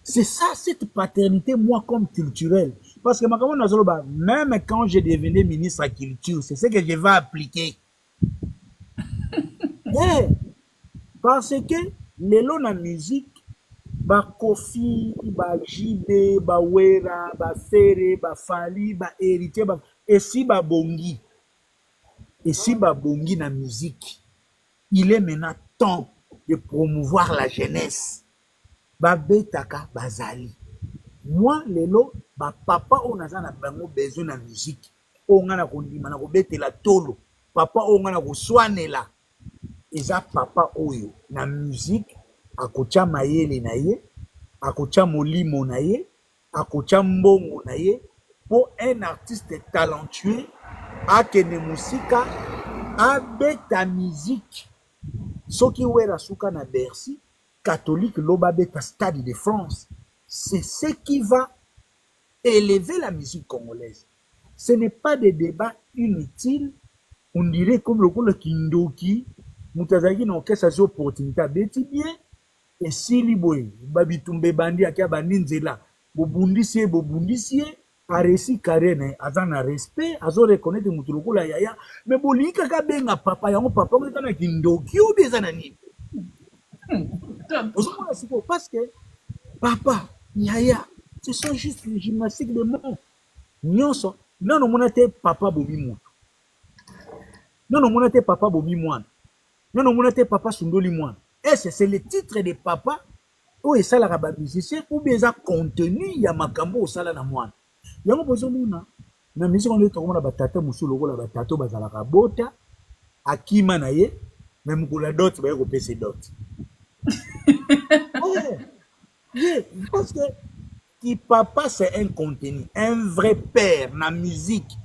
C'est ça, cette paternité, moi, comme culturelle. Parce que même quand je devenais ministre à la culture, c'est ce que je vais appliquer. Yeah. Parce que Lelo na musique, ba Kofi, ba JB, ba Wera, ba Ferre, ba Fali, ba Héritier, et si ba Bongi. Et si ba Bongi na musique, il est maintenant temps de promouvoir la jeunesse. Ba Betaka, Bazali. Moi, Lelo, ba papa, on a besoin de musique. On a la tolo. Papa, on a soigné là. Eza papa oyo na musique akocha mayele na ye akocha molimo na ye akocha mbongo na ye pour un artiste talentueux akene musika abeta musique soki wera suka na Bercy catholique loba beta Stade de France. C'est ce qui va élever la musique congolaise. Ce n'est pas des débats inutiles. On dirait comme le Kindoki. Moutazaki na okesa zo opportunité beti bien et si liboy babitumbe bandi akia bandi nzela bobundisi aresi karene azana respect azo reconnaître mutuluko la yaya mais bolika ka benga papa yango papa ngeta na kindoki ou beza na nini parce que papa yaya ce sont juste les gymnastiques de mots nyonso non monate papa bobi mutu non monate papa bobi mwana. Non, non, mon papa Sundoli moi. Est-ce c'est le titre de papa ou est ça la rabat musicien ou bien ça contenu ya makambo au sala na moi. Yango bozo muna na musique on est comme na batata musulu la batato bazala kabota akima na ye même ko la dot ba ko pese dot. Yeah, parce que qui papa c'est un contenu, un vrai père na musique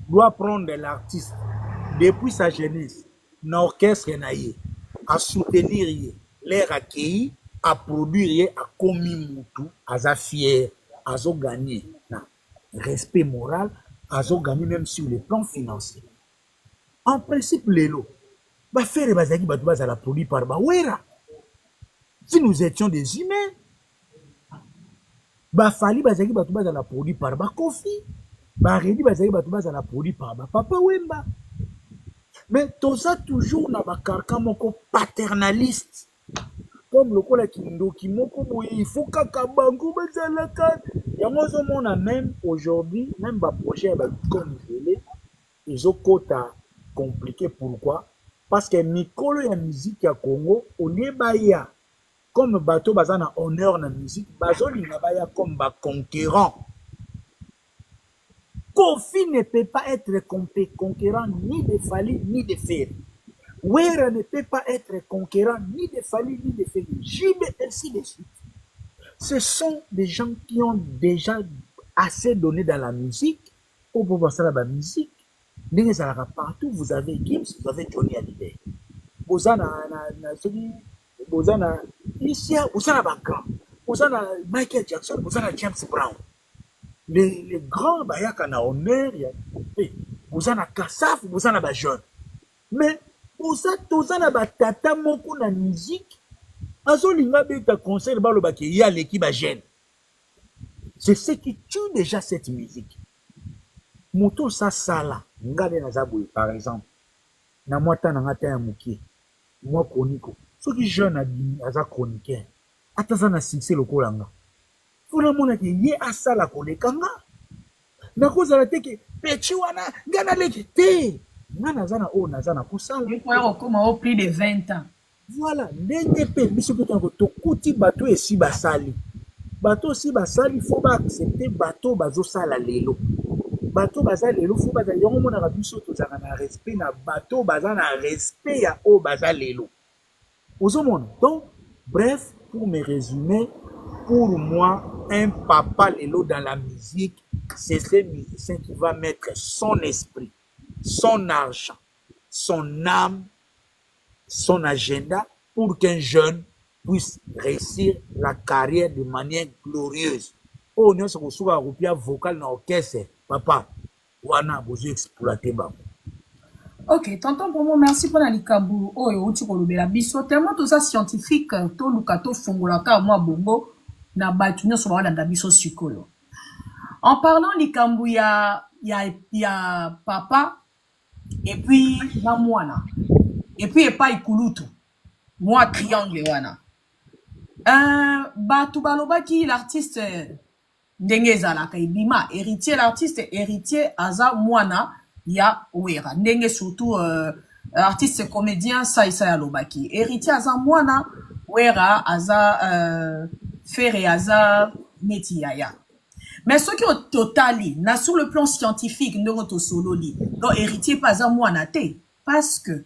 doit prendre l'artiste depuis sa jeunesse. Na orchestre naie à soutenir l'air accueilli à produire à commis mutu à fier à gagner respect moral à gagner même sur le plan financier En principe, lelo, bah faire bazaki bato bazala produit par Bawera. Si nous étions des humains, bah fali bazaki bato bazala produit par Bakofi, bah Redi bazaki bato bazala produit par Papa Wemba. Mais tout ça toujours na bakarka moko paternaliste. Comme le cola qui moko boye, il faut kaka bango bazala ka. Yango zo mona même aujourd'hui, même ba projet ba comme ils ont quota compliqué. Pourquoi? Parce que mikolo ya musique ya Congo, au lieu baya comme bateau bazana honneur na musique, bazoli na baya comme ba conquérant. Kofi ne peut pas être conquérant ni de Fali ni de Ferry. Wera ne peut pas être conquérant ni de Fali ni de Ferry. Jibe ainsi de suite. Ce sont des gens qui ont déjà assez donné dans la musique pour pouvoir faire la musique. Partout, vous avez Gims, vous avez Johnny Hallyday. Vous avez Michael Jackson, vous avez James Brown. Les grands, il y a honneur, vous avez Kassaf, vous avez jeune. Mais vous avez tata moko na musique. Azolinga beta conseil ba lobaki ya l'équipe jeune. C'est ce qui tue déjà cette musique. Moto sa sala ngale na zaboué par exemple. Na mwata na ngata ya mukie. Moi chronique. Ceux qui jeune aza chroniqueur. Ataza na succès lokola nga. Fona mona ki ye asala kolekanga. Na kozala teke pechi wana ngana leki te. Ngana zana o nazana kusala. Il faut comme au plus de 20 ans. Voilà, ndenge pe biso pe tango tokuti bato esi basali. Bato si basali faut ba accepter bato bazo sala lelo. Bato baza lelo faut ba yango mona ka biso tozanga na respect na bato baza na respect ya o baza lelo. Ozomona. Donc bref, pour me résumer, pour moi un papa lelo dans la musique, c'est ce musicien qui va mettre son esprit, son argent, son âme, son agenda pour qu'un jeune puisse réussir la carrière de manière glorieuse. Oh, nous sommes sur un vocal dans l'orchestre. Papa, wana besoin exploiter ba. Ok, tonton pour moi, merci pour la likabu. Oh, yo, tu kolobela biso. Tellement tout ça scientifique, to lukato fongola ka moi bongo na batunya so ba na biso sikolo. En parlant likambu ya papa et puis na mwana. Et puis, pas ikulutu. Moi, triangle, wana. Batu balobaki, l'artiste, ndenge zalaka ibima, héritier, l'artiste, héritier, aza mwana, ya wera. Ndenge surtout, artiste comédien, sa ya lobaki. Héritier, aza mwana, wera, aza, fere, aza, neti yaya. Mais ce qui est totali, na sur le plan scientifique, ndongo to solo li. Donc, héritier, pas aza mwana te. Parce que,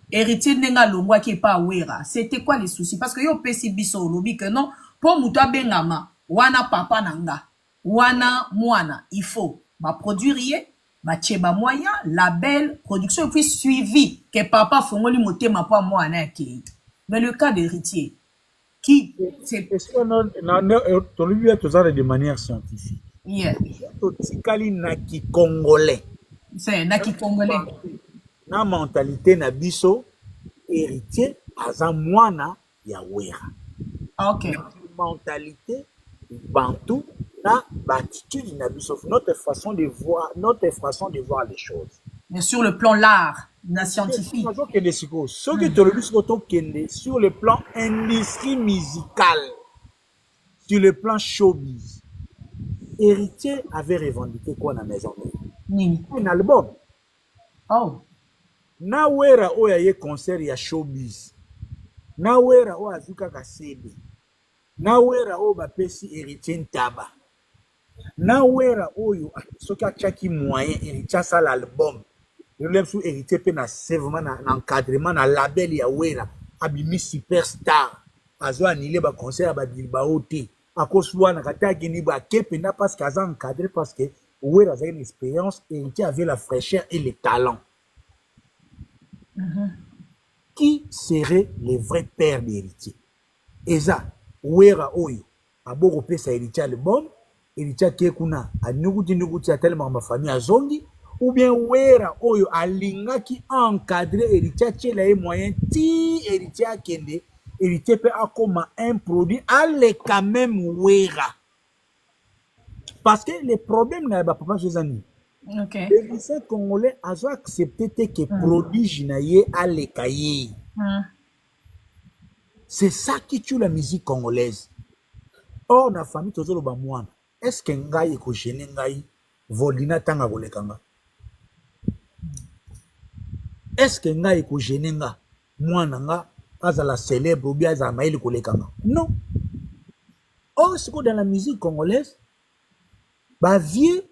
héritier nenga longwa qui pas wera. C'était quoi les soucis? Parce que yo pesi biso lobi que non, pour muta bengama, wana papa nanga, wana mwana, il faut ba produire, ba tcheba moyen, label, production et puis suivi que papa fongoli motema pa mwana ki. Mais le cas d'héritier qui c'est est-ce que tu lui as toujours de manière scientifique? yeah. Totikali naki congolais. C'est naki congolais. Na mentalité na biso héritier aza mwana ya wera. Ok. Mentalité bantou na attitude na biso, notre façon de voir les choses. Mais sur le plan l'art, na scientifique. Sur le plan industrie musicale, sur le plan showbiz, héritier avait revendiqué quoi dans la maison? Un album. Oh. Na wera oya ye concert ya showbiz. Na wera oya azuka ka CD. Na wera o ba pesi héritier ntaba. Na wera oyo soki achaki moyen héritier ça l'album. Le lem sous héritier pe na servement na encadrement na label ya wera abimi superstar. Azo anile ba concert ba Bilbao te. Akoswa na kata gini ba kependa parce qu'aza encadré parce que wera avait une expérience, héritier avait la fraîcheur et le talent. Qui serait le vrai père d'héritier? Eza, wera oyo, aboko pesa héritier album, héritier kekuna, a nuguti a tellement ma famille a zongi, ou bien wera oyo alinga qui encadre héritier tchela et moyen ti héritier akende héritier peut akoma un produit allez quand même wera parce que les problèmes na ba papa Josani OK. les lycéens congolais ont accepté que produit jinaye allez kaye c'est ça qui tue la musique congolaise. Or na famille tozolo ba mwana est-ce que ngai ko gêner ngai volina tanga kolekanga est-ce que ngai ko gêner nga mwana nga azala célèbre ou bien azala maïli kolekanga non. Or c'est que dans la musique congolaise ba vieux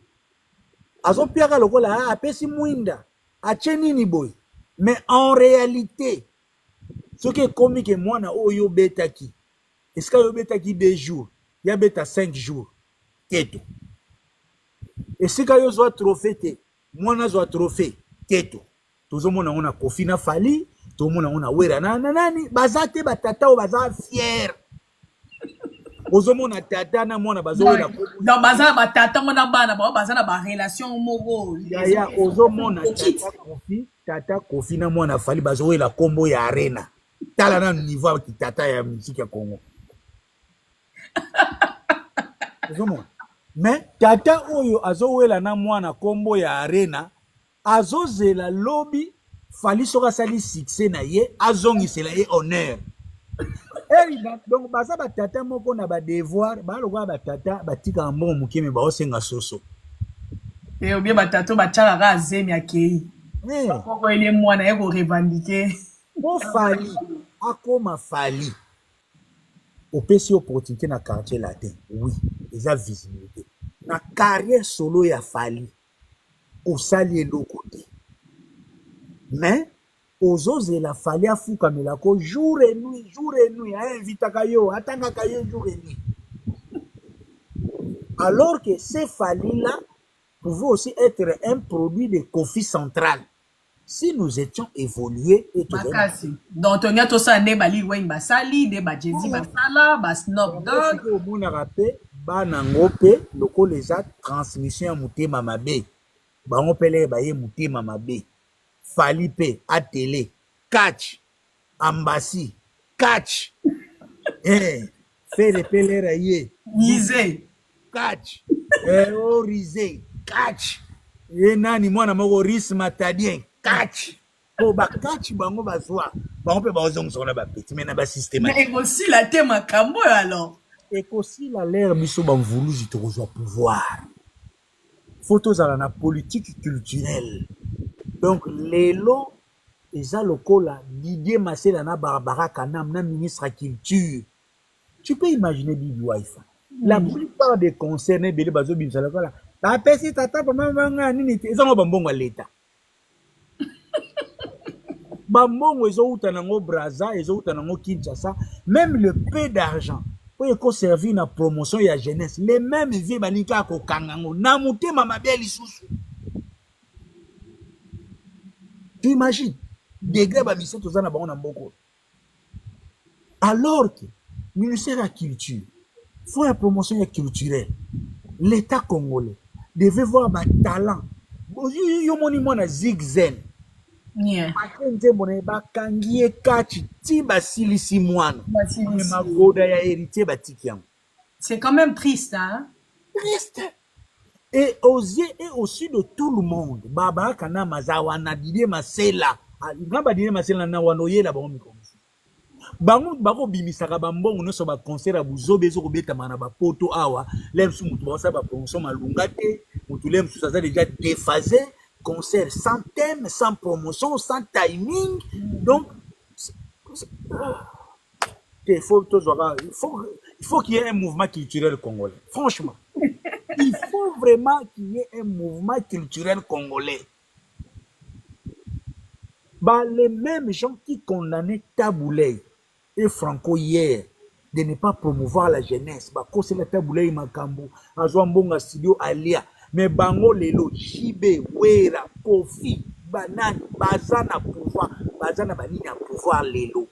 azo piaka lokola apesi mwinda atie nini boy mais en réalité ce qui est comique mwana oyo betaki est-ce que yo betaki 2 jours ya beta 5 jours keto esika yo zwa trophée te mwana zwa trophée keto tozomona ona Kofi na Fali tomona ona wera na nani bazate batata o baza fier ozomona tata na mwana bazowela donc bazana batata ngona bana ba bazana ba relation moko ya ozomona tata Kofi na mwana Fali bazowela kombo ya arena tala na niveau ki tata ya musique ya Congo ozomona mais tata oyo azowela na mwana kombo ya arena azozela lobby Fali soka sali succès na ye azongisela ye honneur. Donc baza batata moko na ba devoir ba lokwa batata batika mbongo mukeme ba osenga soso ou bien batata bataka ka zemi akei koko ele mwana ye ko revendiquer mo Fali akoma Fali opesi opportunité na quartier latin oui eza visibilité na carrière solo ya Fali osali eloko te mais ozozela Fali afukamela ko jour et nuit a invitaka yo atangaka yo jour et nuit alors que ces Fali là pouvaient aussi être un produit de Kofi Central si nous étions évolués et tout ça. Donc on a tout ça ne bali Wayne basali de ba Jay-Z basala ba Snoop Dogg au mona rapé bana ngope loko les a transmission mutema mabe ba ngopele ba ye mutema mabe Fali pe à télé catch ambassy catch faire pelera ye Yizé catch orisé catch ye nani mwana moko risma tadien catch po ba catch bango bazwa bango pe bazong sona ba petit mais na ba systématique mais aussi la thème makambo alors et aussi la l'air biso ba mvuluzi to kozwa pouvoir photos à la politique culturelle. Donc lelo eza lokola Didier Masela na Barbara Kanam na ministre de la culture. Tu peux imaginer Bibi Waifa. La plupart des concernés bele bazo bimsa lokola ta pesi tata mama nga nini te eza bambongo leta. Bambongo ezo uta nango Brazza, ezo uta nango Kinshasa, même le peu d'argent pour eko servir na promotion ya jeunesse. Les mêmes vieux banika ko kangango na mutema mabe lisusu. Tu imagines degré ba mission tozana bango na mboko. Alors que le ministère de la culture faut la promotion culturelle, l'État congolais devait voir ma talent. Yo moni mona zigzen. Yeah. Akenze mona ba kangie kachi ti basilisi mwana. Ma goda ya héritier batiki yango. C'est quand même triste hein. Triste. Et aux yeux et au sud de tout le monde, Baba Kana Mazawa na Didier Masela, Gamba Didier Masela na wanoye la bango mikomisi. Bango bako bimisaka bambongo no so ba concert abuzobe zo kobeta mana ba poto awa, lemsu mutu ba sa ba promotion malunga te, mutu lemsu ça déjà déphasé, concert sans thème, sans promotion, sans timing. Donc il faut qu'il y ait un mouvement culturel congolais. Franchement. Il faut vraiment qu'il y ait un mouvement culturel congolais. Bah, les mêmes gens qui condamnaient Taboulay et Franco hier de ne pas promouvoir la jeunesse, bah, c'est la Taboulay Makambo, Azwambonga Studio Alia, mais Bango Lelo, Jibe, Wera, Kofi, Banane, Bazana pouvoir, Bazana Banina pouvoir Lelo.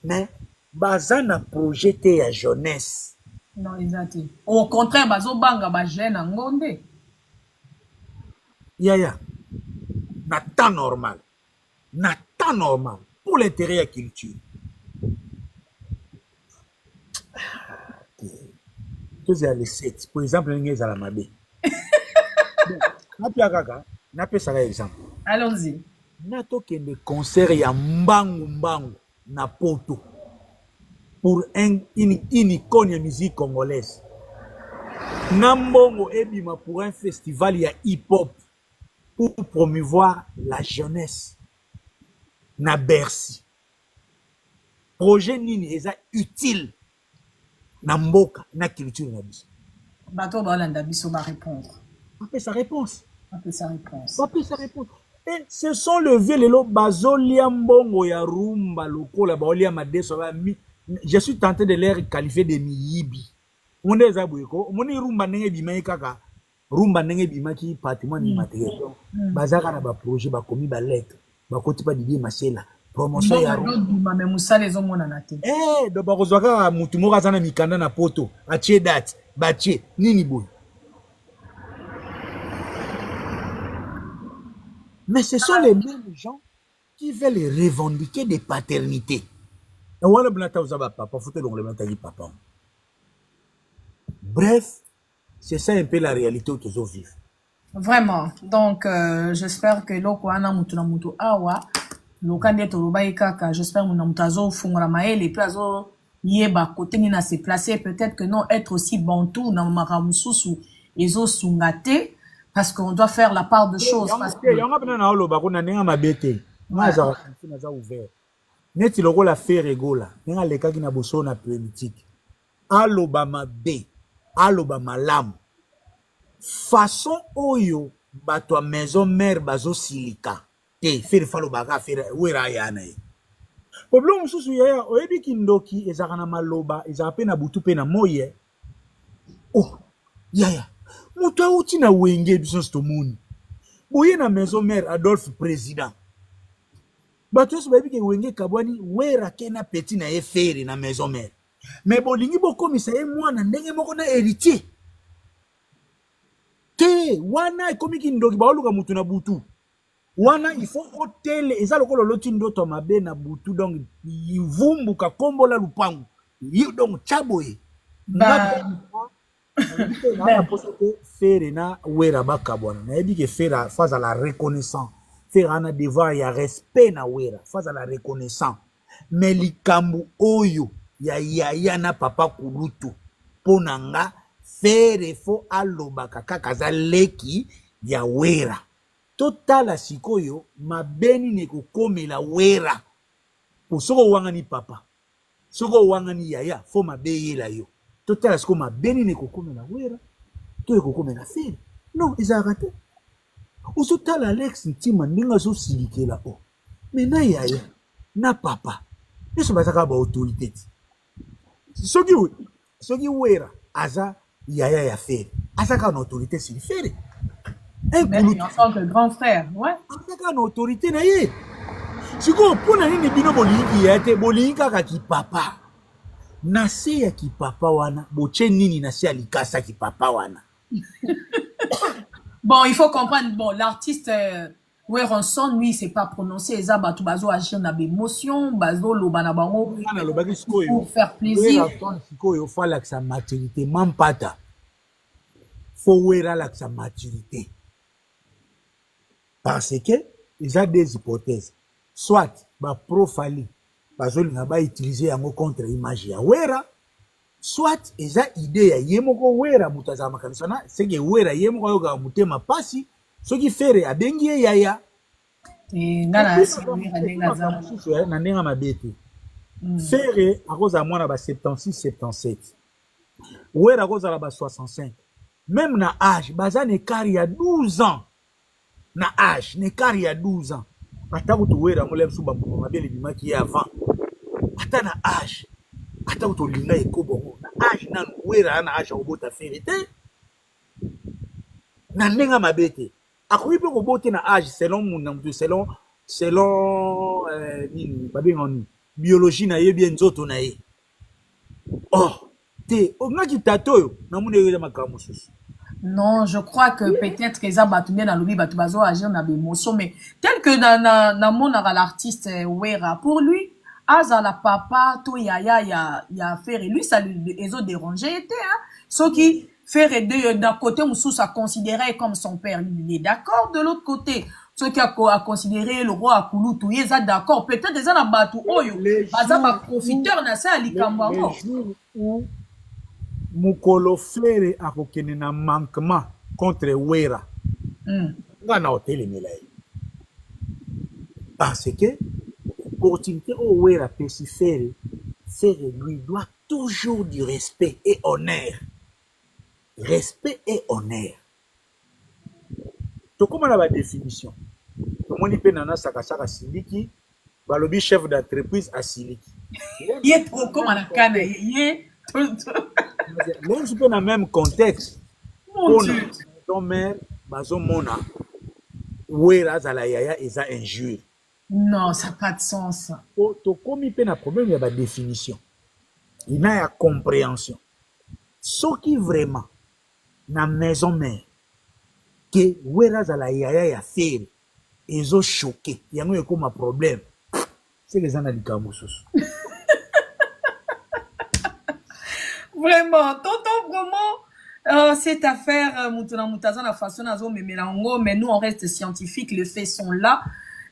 Mais Bazana projeté à jeunesse. Non, exactement. Au contraire, bazo banga ba jeune ngonde. Yaya, na temps normal. Na temps normal. Pour l'intérêt de la culture. Tous les 7. Par exemple, nous sommes à la Mabé. Nape ça exemple. Allons-y. Nato kende concert ya mbangu mbangu na poto pour une icône de musique congolaise. Nambongo ebima pour un festival ya hip-hop pour promouvoir la jeunesse na Bercy. Projet nini eza utile na mboka na culture na biso. Bateau Balanda Biso va répondre. Après sa réponse. Après sa réponse. Après sa réponse. Et ce sont le vieux lelo bazolia mbongo ya rumba lokola baolia madeso ba mi. Je suis tenté de les qualifier de miyibi. On est zaboueko, moni rumba nenge bima kaka. Rumba nenge bima ki patrimoine immatériel. Bazaka na ba projet ba komi ba lettre, ba koti pa Didier Masela. Promotion ya rumba mais musala ezomona na te. Do ba kozwaka mutu moko azana mikanda na poto, atie date, batie nini boy. Mais ce sont les mêmes gens qui veulent revendiquer des paternités. Bref, c'est ça un peu la réalité où tous vivent. Vraiment. Donc, j'espère que l'Okwana Mutuna Mutu Awa, l'Okande Torobaï Kaka, j'espère que Mounamutazo Fungura Maël et puis Azo Yeba côté Nina s'est placé. Peut-être que non, être aussi bantou dans Maramususu et Zo Sungate. Parce qu'on doit faire la part de choses. Parce que... Net il la faire égola. Nenga leka ki na boso na politique. Alobama B. Alobama lam. Façon oyo bato maison mère bazo silika. Te faire falo baga faire wera yana. Problème susu ya oyebi kindoki ezaka na maloba ezaka pe na butu pe na moye. Oh, yaya. Mutu auti na wenge biso stomoni. Boye na maison mère Adolphe président. Bato so babi ke wenge kabwani wera kena petit na efere na maison mère. Mais bolingi bokomisa ye mwana ndenge moko na héritier. Te wana ekomi kindoki baoluka mutu na butu. Wana il faut hotel eza lokolo loti ndoto mabe na butu donc yivumbuka kombola lupangu. Yi donc chaboye. Faire na wera bakabwana na ebi ke faire face à la reconnaissance faire ana devoir ya respect na wera face à la reconnaissance mais likambu oyo ya na papa kulutu ponanga faire fo alobaka kaka za leki ya wera totala sikoyo mabeni ne kokomela wera po soko wangani papa soko wangani yaya fo mabeyela yo totala siko mabeni ne kokomela wera to kokomela fere non ezarate usutala Alex Ntima ndinga so silikela o mais na yaya na papa eso bazaka ba autorité soki wera aza yaya ya fere azaka na autorité sur fere mais en tant que grand frère ouais azaka na autorité na ye siko pona nini bino bolingi ya te bolingi kaka ki papa na se ya ki papa wana boche nini na se ya likasa ki papa wana. Bon, il faut comprendre, bon, l'artiste Weronson, lui, il s'est pas prononcé, il bazo agir dans l'émotion, bazo lobanabango pour faire plaisir. Il faut la sa maturité, mampata. Faut wera la sa maturité. Parce que, il y a des hypothèses. Soit, ba profali, bazo l'ingaba utiliser yango contre image ya wera, soit eza idée ya yemoko wera mutazama kanisa na sege wera yemoko yoga mutema pasi soki fere abengi yaya ngana asimira ndenga za na ndenga mabete fere akoza mwana ba 76 77 wera akoza la ba 65 même na âge bazane écart ya 12 ans na âge ne écart ya 12 ans atako to wera molem suba mbo mabele bimaki avant ata na âge ata utolinga ekobo na âge na wera na âge obota fere te na ndenga mabete akoyi pe kobote na âge selon muna mutu selon nini babengani biologie na ye bien nzoto na ye oh te ngaki tato yo na mune yeza makambo susu Non, je crois que peut-être que ça batu bien dans le batu bazo agir dans l'émotion, mais tel que dans mon l'artiste Wera, pour lui, Aza la papa, to ya faire et lui ça les autres dérangé était hein. Ce qui faire d'un côté Moussou ça considéré comme son père, il est d'accord de l'autre côté. Ce qui a considéré le roi Akulutu, il est d'accord. Peut-être des gens dans batu oyo, baza ba profiteur na ça likambo. Les jours où Mukolo Frere a reconnu un manquement contre Wera. On a hôtel parce que opportunité au Wera peut s'y faire, lui doit toujours du respect et honneur. Respect et honneur. Donc, comment la définition? Comment on peut nana sakasaka siliki, balobi chef d'entreprise à siliki. Il est trop comme la canne, il est même si dans le même contexte, mon Dieu. Ton mère, bazo mona, Wera zala yaya et ça injure. Non, ça n'a pas de sens. To komi pe na problème, il y a la définition. Il y a la compréhension. Ce qui vraiment, na maison mère, que Wera zala yaya ya faire, ils ont choqué. Il y a un problème. C'est les analyses. Vraiment, tonton, vraiment, cette affaire, la façon mais nous, on reste scientifique, les faits sont là.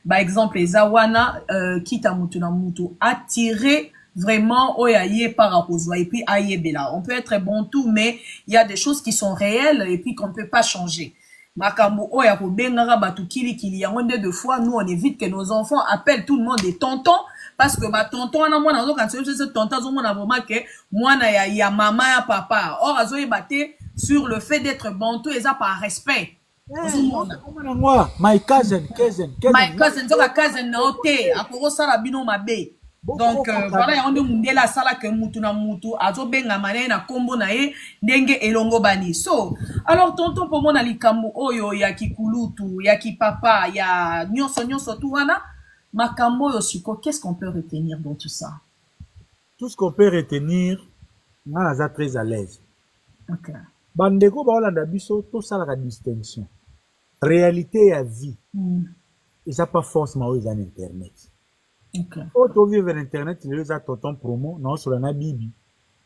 Par exemple, les Awana, quitte à Mutuna Mutu, attiré vraiment, oyaye par rapport et puis aïebela. On peut être bon tout, mais il y a des choses qui sont réelles et puis qu'on ne peut pas changer. Makambo, oya, pour bengara, batukili, kili, y a de fois, nous, on évite que nos enfants appellent tout le monde des tontons. Parce que ma tonton ana mwana zo quand c'est tonton zo mwana vraiment que mwana ya maman ya papa or azo yebate sur le fait d'être bantou et ça par respect. My cousin zo ka cousin na ote akoko sala bino mabe. Donc voilà on de mundela sala que mutu na mutu azo benga mané na kombo na ye ndenge elongo bani. So alors tonton pour mona likambo oyo ya kikulutu ya kipapa ya nyonso tout wana. Makambo Yoshiko, qu'est-ce qu'on peut retenir dans tout ça? Tout ce qu'on peut retenir, on est très à l'aise. Ok. Bandeko baolanda biso tout ça la distinction. Réalité à vie. Et ça pas forcément aux internet. Ok. Quand vivre sur internet, les a tonton promo, non sur la bibi.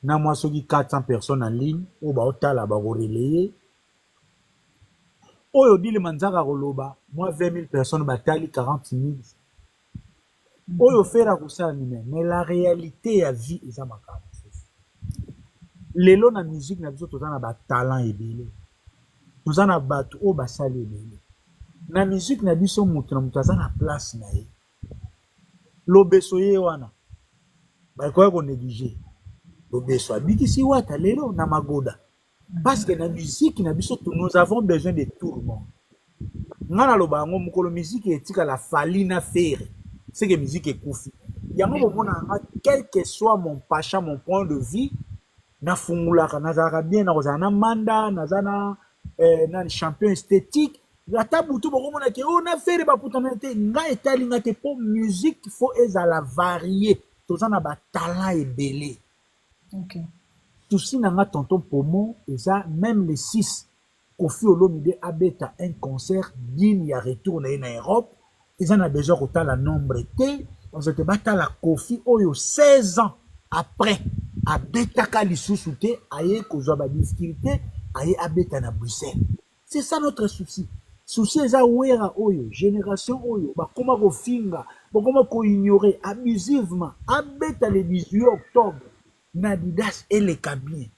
Na moi soki 400 personnes en ligne, ou ba otala ba relayer. Oyo dit le manzaka roloba, moi 20 000 personnes batali 40 000. Oyo fera kusala nime, mais la réalité à vie eza makama. Lelo na musique na biso tozana ba talent ebele. Tozana batu o basali ebele. Na musique na biso mutu na mutu azana place na ye. Lobeso ye wana. Ba ko négliger. Lobeso abikisi wata lelo na magoda. Parce que na musique na biso nous avons besoin de tout le monde. Ngana loba ngo mukolo musique etika la falina faire. C'est que la musique est koufi. Quel que soit mon pacha, mon point de vue, na fungulaka, na bien, na manda, na champion esthétique, la table tout bon que on a fait ba putanete, nga etali nga te pour musique, il faut la varier. Tous en a ba talent et belé. OK. Tout si na nga tonton pomo et ça même les 6 Kofi Olomide abeta un concert digne ya retour na Europe. Ils en ont besoin de la nombre T. On se bat à la Kofi Oyo 16 ans après. À Betaka Lissousouté, aïe Kozoba difficulté, aïe Abeta na Bruxelles. C'est ça notre souci. Souci est à Wera Oyo, génération Oyo, bah comment ko finga, bah comment ko ignorer abusivement. Abeta le 18 octobre, Nadidas et les cabines.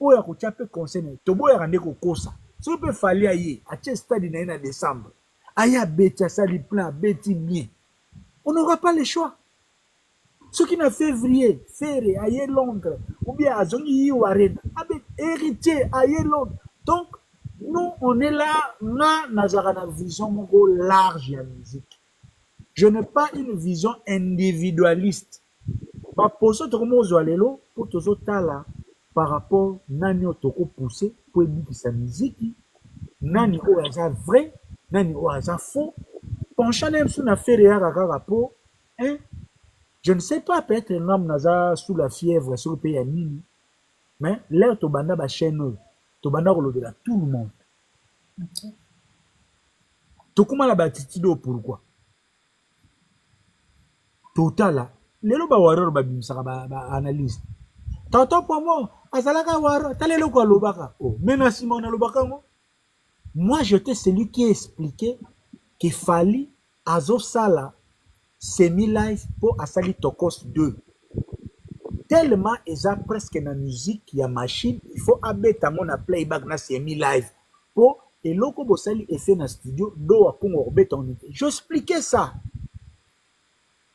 Oyo ko tchape concerné. Tobo ya rande ko kosa. Si on peut falloir aïe, à ce stade na décembre. Aya Betia sali plein, Betty bien. On n'aura pas le choix. Ce qui n'a février, Ferré, aïe Londres, ou bien à Zongi ou Arena, avec héritier, aïe Londres. Donc, nous, on est là, nous avons une vision large de la musique. Je n'ai pas une vision individualiste. Pas pour ça, tout le monde pour tout ça, par rapport à Nani Otoko poussé, pour dire que sa musique, Nani Oaza vrai, Nani Oaza faux. Penchant même sur une affaire rapport, hein? Je ne sais pas, peut-être un homme naza sous la fièvre, sur le pays à Nini. Mais l'air to banda ba chaîne, tobanda kolobela tout le monde. Ok. Tokuma la batitido pourquoi? Totala, lelo ba warrior ba bimisaka ba analyse. Tonton Pomo, azalaka warrior, talelo ko lobaka. Oh, menasi mon lobaka ngo. Moi j'étais celui qui expliquait qu'il fallait azo sala semi-live pour asali Tokos 2. Tellement eza presque na musique ya machine, il faut abeta mon playback na semi-live pour eloko bosali effet na studio do apongo obeta on. J'expliquais ça.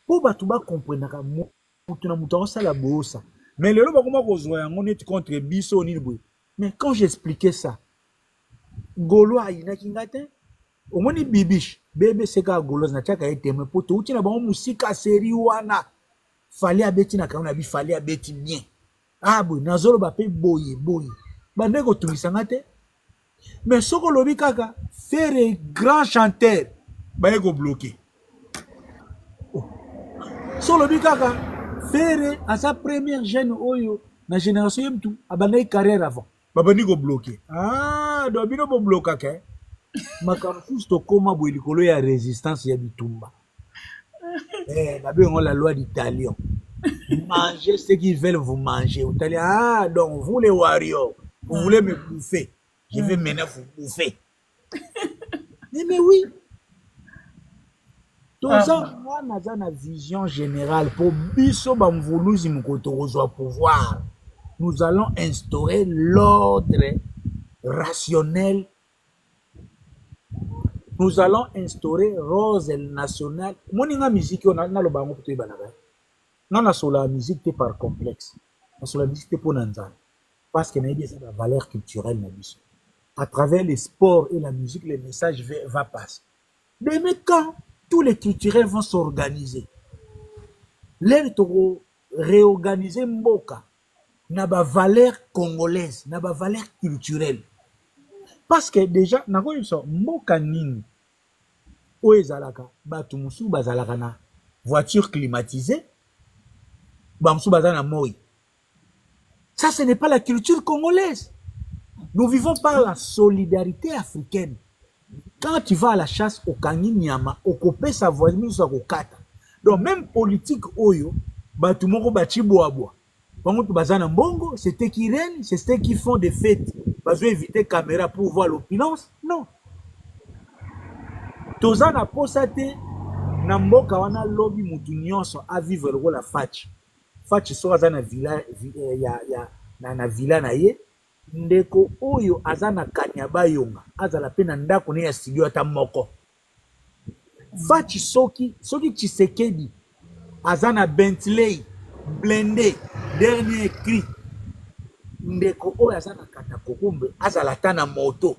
Pour batuba comprendre mutu na mutu osala bosa. Mais lelo bakoma kozwa yango net contre biso ni boy. Mais quand j'expliquais ça, Golo ayinaki ngate omoni bibish bebe seka golos na chaka eteme poto uti na bango musika seri wana fali abeti na kauna bi fali abeti bien ah boy nazolo ba pe boye bande ko tumisa ngate mais soko lobi kaka faire grand chanteur ba eko bloqué so lobi kaka faire à sa première jeune oyo na génération yemtu abandai carrière avant babandi ko bloqué ah do bino bo bloquer ke makambo to koma boye likolo ya résistance ya bitumba on la loi d'Italien. Mangez ce qu'ils veulent vous manger. Vous allez, ah, donc vous les warriors, vous voulez me bouffer. Je vais maintenant vous bouffer. Mais oui. Tout ça, moi, j'ai une vision générale. Pour biso bamvuluzi mukotorozo pouvoir, nous allons instaurer l'ordre rationnel. Nous allons instaurer rose nationale. Moninga musique on a le bango pour banaga. Non la sur la musique par complexe. La sur la musique pour nanzan. Parce que naïdi c'est la valeur culturelle na biso. À travers les sports et la musique, le message va passer. Mais quand tous les culturels vont s'organiser, l'air toro réorganiser mboka na ba valeur congolaise, na ba valeur culturelle. Parce que déjà, nako so mboka nini o ezalaka batu musu bazalaka na voiture climatisée, ba musu bazana moi. Ça ce n'est pas la culture congolaise. Nous vivons par la solidarité africaine. Quand tu vas à la chasse au kangi nyama, au kopé sa voisine so kokata. Donc même politique oyo, batu moko bachi boabo. Pendant que bazana mbongo, c'était qui règne, c'est ceux qui font des fêtes. Parce éviter caméra pour voir l'opulence. Non. Tozana posate na mboka wana lobby mutu nyonso a vivre le la fatch. Fatch so azana villa na villa na ye. Ndeko oyo azana kanyaba yonga. Azala pena ndako ne ya studio ata moko. Fatch soki Tshisekedi azana Bentley blindé dernier cri. Ndeko oyo azana kata kokombe azala tana moto.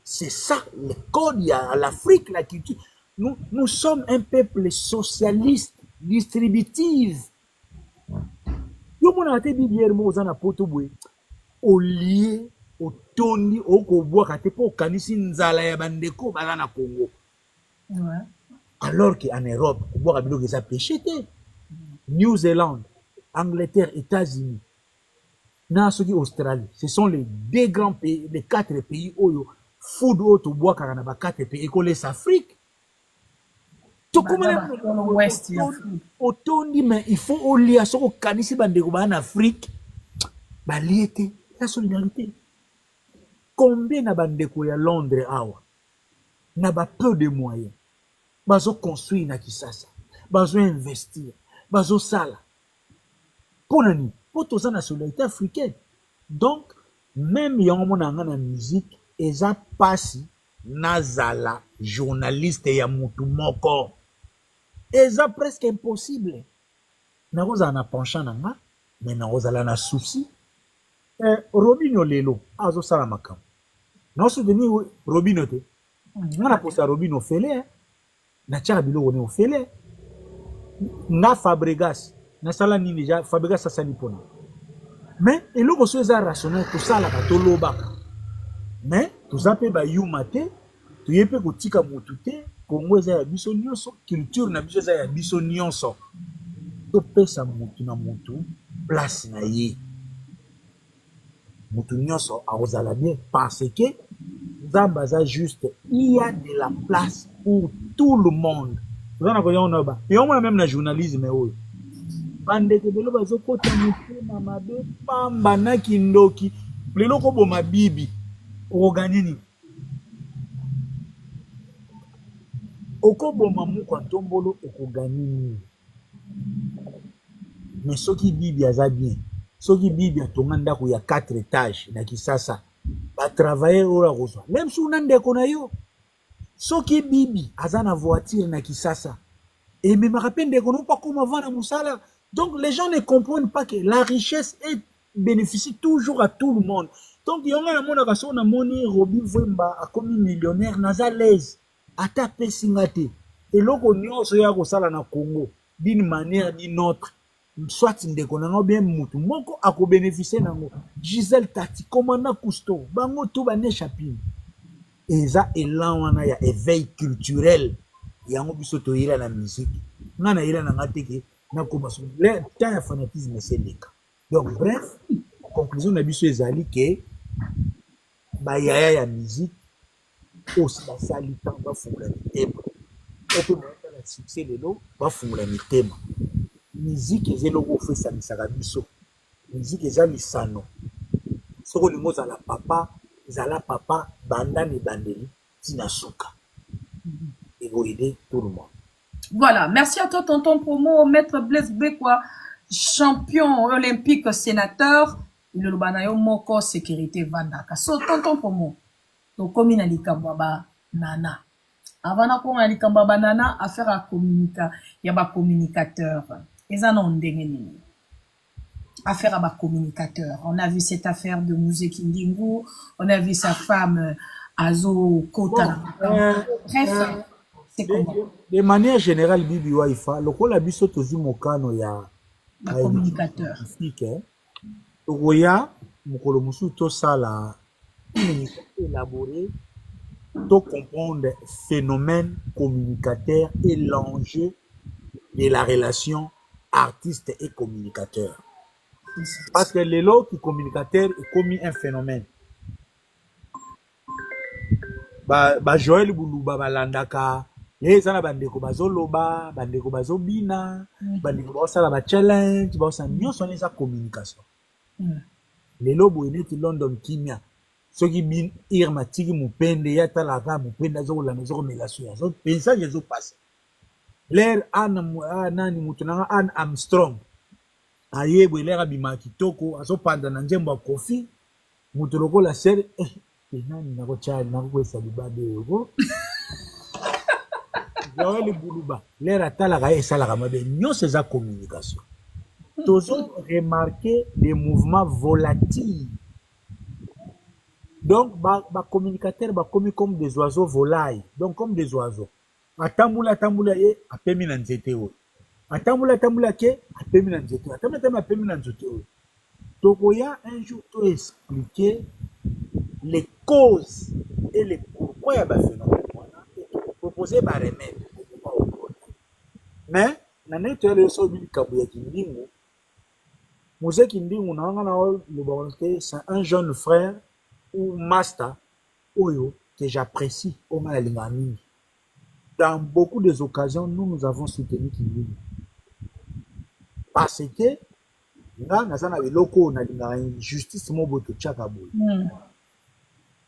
C'est ça le code à l'Afrique, la culture. Nous sommes un peuple socialiste, distributif. Yo mona te bibière mo zana poto bwe. Au lié au tondi au koboa kate po kanisi nzala ya bandeko bazana Congo. Ouais. Alors qu'en Europe, koboa kabilo que ça péché te. New Zealand, Angleterre, États-Unis. Nasoki Australie, ce sont les deux grands pays, les 4 pays oyo food auto bois car na ba 4 pays écoles Afrique. Tout comme l'Ouest, autondi mais il faut au lia soko kanisi bandeko ba en Afrique. Ba liete la solidarité. Combien na bandeko ya Londres awa na ba peu de moyens. Bazo construire na Kisasa. Bazo investir. Bazo sala. Pour nani? Pour tous la solidarité africaine. Donc, même yon na musique, eza pasi nazala journaliste ya mutu moko. Eza presque impossible. Na roza na penchant nanga, mais na roza la na souci. Robino lelo, azo sala makam. Na soutenu Robino te. Na posa Robino fele, na tia bilo ne ofele. Na Fabregas. Nasala ni déjà Fabregas ça sali pona. Mais et le ko soza rationnel tout ça la to lobaka. Mais tout ça pe ba yumate, tu yepe ko tika motute, Congo za ya biso nyonso, culture na biso za ya biso nyonso. To pesa mutu na mutu place na ye. mutu nyonso akozala bien parce que nzambe aza juste, il y a de la place pour tout le monde. Toza na koya ona ba yomona même na journalisme oyo bandeko belo bazokota motema mabe pamba na kindoki lelo koboma bibi okoganye nini okoboma moko ntombolo okoganye nini mais soki bibi aza bien soki bibi atonga ndako ya 4 étages na Kisasa batravailler oyo akozwa même si una ndeko na yo soki bibi aza na voiture na Kisasa ememaka mpe ndeko no mpa koma vana mosala. Donc les gens ne comprennent pas que la richesse bénéficie toujours à tout le monde. Donc yonga na mona kaso na moni Robi Vwemba akomi millionnaire naza l'aise ata pesinga te eloko nyonso ya kosala na Congo d'une manière d'une autre soit ndeko nango bien mutu moko ako bénéficier nango. Gisèle Tati Komanda Cousteau bango to bane chapine eza elan wana ya éveil culturel yango biso toyela na musique ngana yela na ngateke na komaso le temps ya fanatisme c'est le cas. Donc bref conclusion na biso ezali ke ba yaya ya musique aussi basali temps bafungula mitema ope baza na succès lelo bafungula mitema. Musique ezeloko ofesamisaka biso musique eza lisano soko lingo ozala papa ezala papa banda mibandeli tina suka aider tout le monde. Voilà, merci à toi tonton Promo, maître Blaise Bekwa, champion olympique sénateur, le Lubanayo Moko sécurité Vandaka. So tonton Promo, to komi na likambo ba nana. Avant na ko na likambo ba nana, affaire à communiquer, ya ba communicateur. Eza na ndenge nini. Affaire à ba communicateur. On a vu cette affaire de Mouzé Kindingu, on a vu sa femme Azo Kota. Bref, de manière générale bibi waifa lokola biso tozi mokano ya communicateur tokoya mokolo mosusu tosala élaborer to comprendre phénomène communicateur et l'enjeu de la relation artiste et communicateur parce que lelo qui communicateur est commis un phénomène ba Joël Buluba balandaka ezana bandeko bazoloba bandeko bazobina bandeko bazosala ba challenge bazosala nyonso eza communication lelo boye neti London kimia soki bin Irma tiki mupende ya talaka mupende azokolanda azokomela suya azopensa ezopasa l'air nani mutu nanga Anne Armstrong ayebwe l'air abima kitoko azopanda na njembo ya kofi mutu lokola sere nani nakochali nakokwesa libabe yogo Joël Buluba, l'air atalaka esalaka mabe nyonso eza communication. Toujours remarquer des mouvements volatiles. Donc ba communicateurs ba commis comme des oiseaux volailles, donc comme des oiseaux. Atambula ye apemi na nzete o. Atambula ke apemi na nzete. Atambula apemi na nzete o. Tokoya un jour to expliquer les causes et les pourquoi ya ba phénomène. Proposer ba remède. Mais na neto ya leso bi kabu ya Kindingu Mouzé Kindingu na nga na le bonté c'est un jeune frère ou master oyo que j'apprécie au Malingamini. Dans beaucoup des occasions nous avons soutenu Kindingu parce que nga nazana biloko na linga justice moboto tchaka boy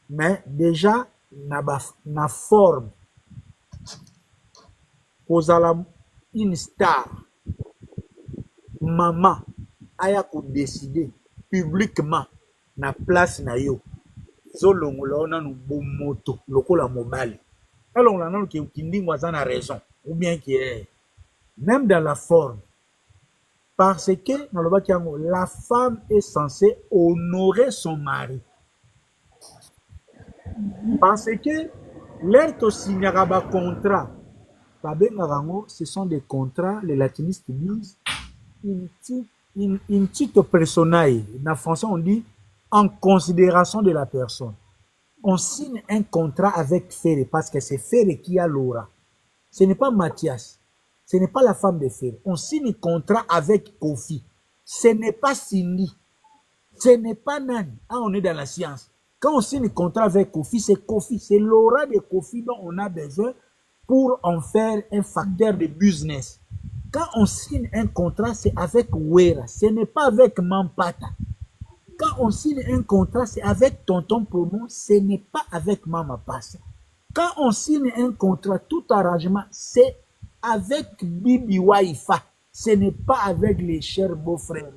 mais déjà na forme kozala une star maman aya ko décider publiquement na place na yo zolongola ona no bomoto lokola mobali alors on a que Kindingu a raison ou bien qui est même dans la forme parce que dans le bas la femme est censée honorer son mari parce que l'air to signera ba contrat. Ce sont des contrats, les latinistes disent, in tito personae. En français, on dit en considération de la personne. On signe un contrat avec Ferré parce que c'est Ferré qui a l'aura. Ce n'est pas Mathias. Ce n'est pas la femme de Ferré. On signe un contrat avec Kofi. Ce n'est pas Cindy. Ce n'est pas Nani. Ah, on est dans la science. Quand on signe un contrat avec Kofi, c'est l'aura de Kofi dont on a besoin pour en faire un facteur de business. Quand on signe un contrat, c'est avec Wera, ce n'est pas avec Mampata. Quand on signe un contrat, c'est avec Tonton Promo, ce n'est pas avec Mama Passa. Quand on signe un contrat, tout arrangement, c'est avec Bibi Waifa. Ce n'est pas avec les chers beaux-frères.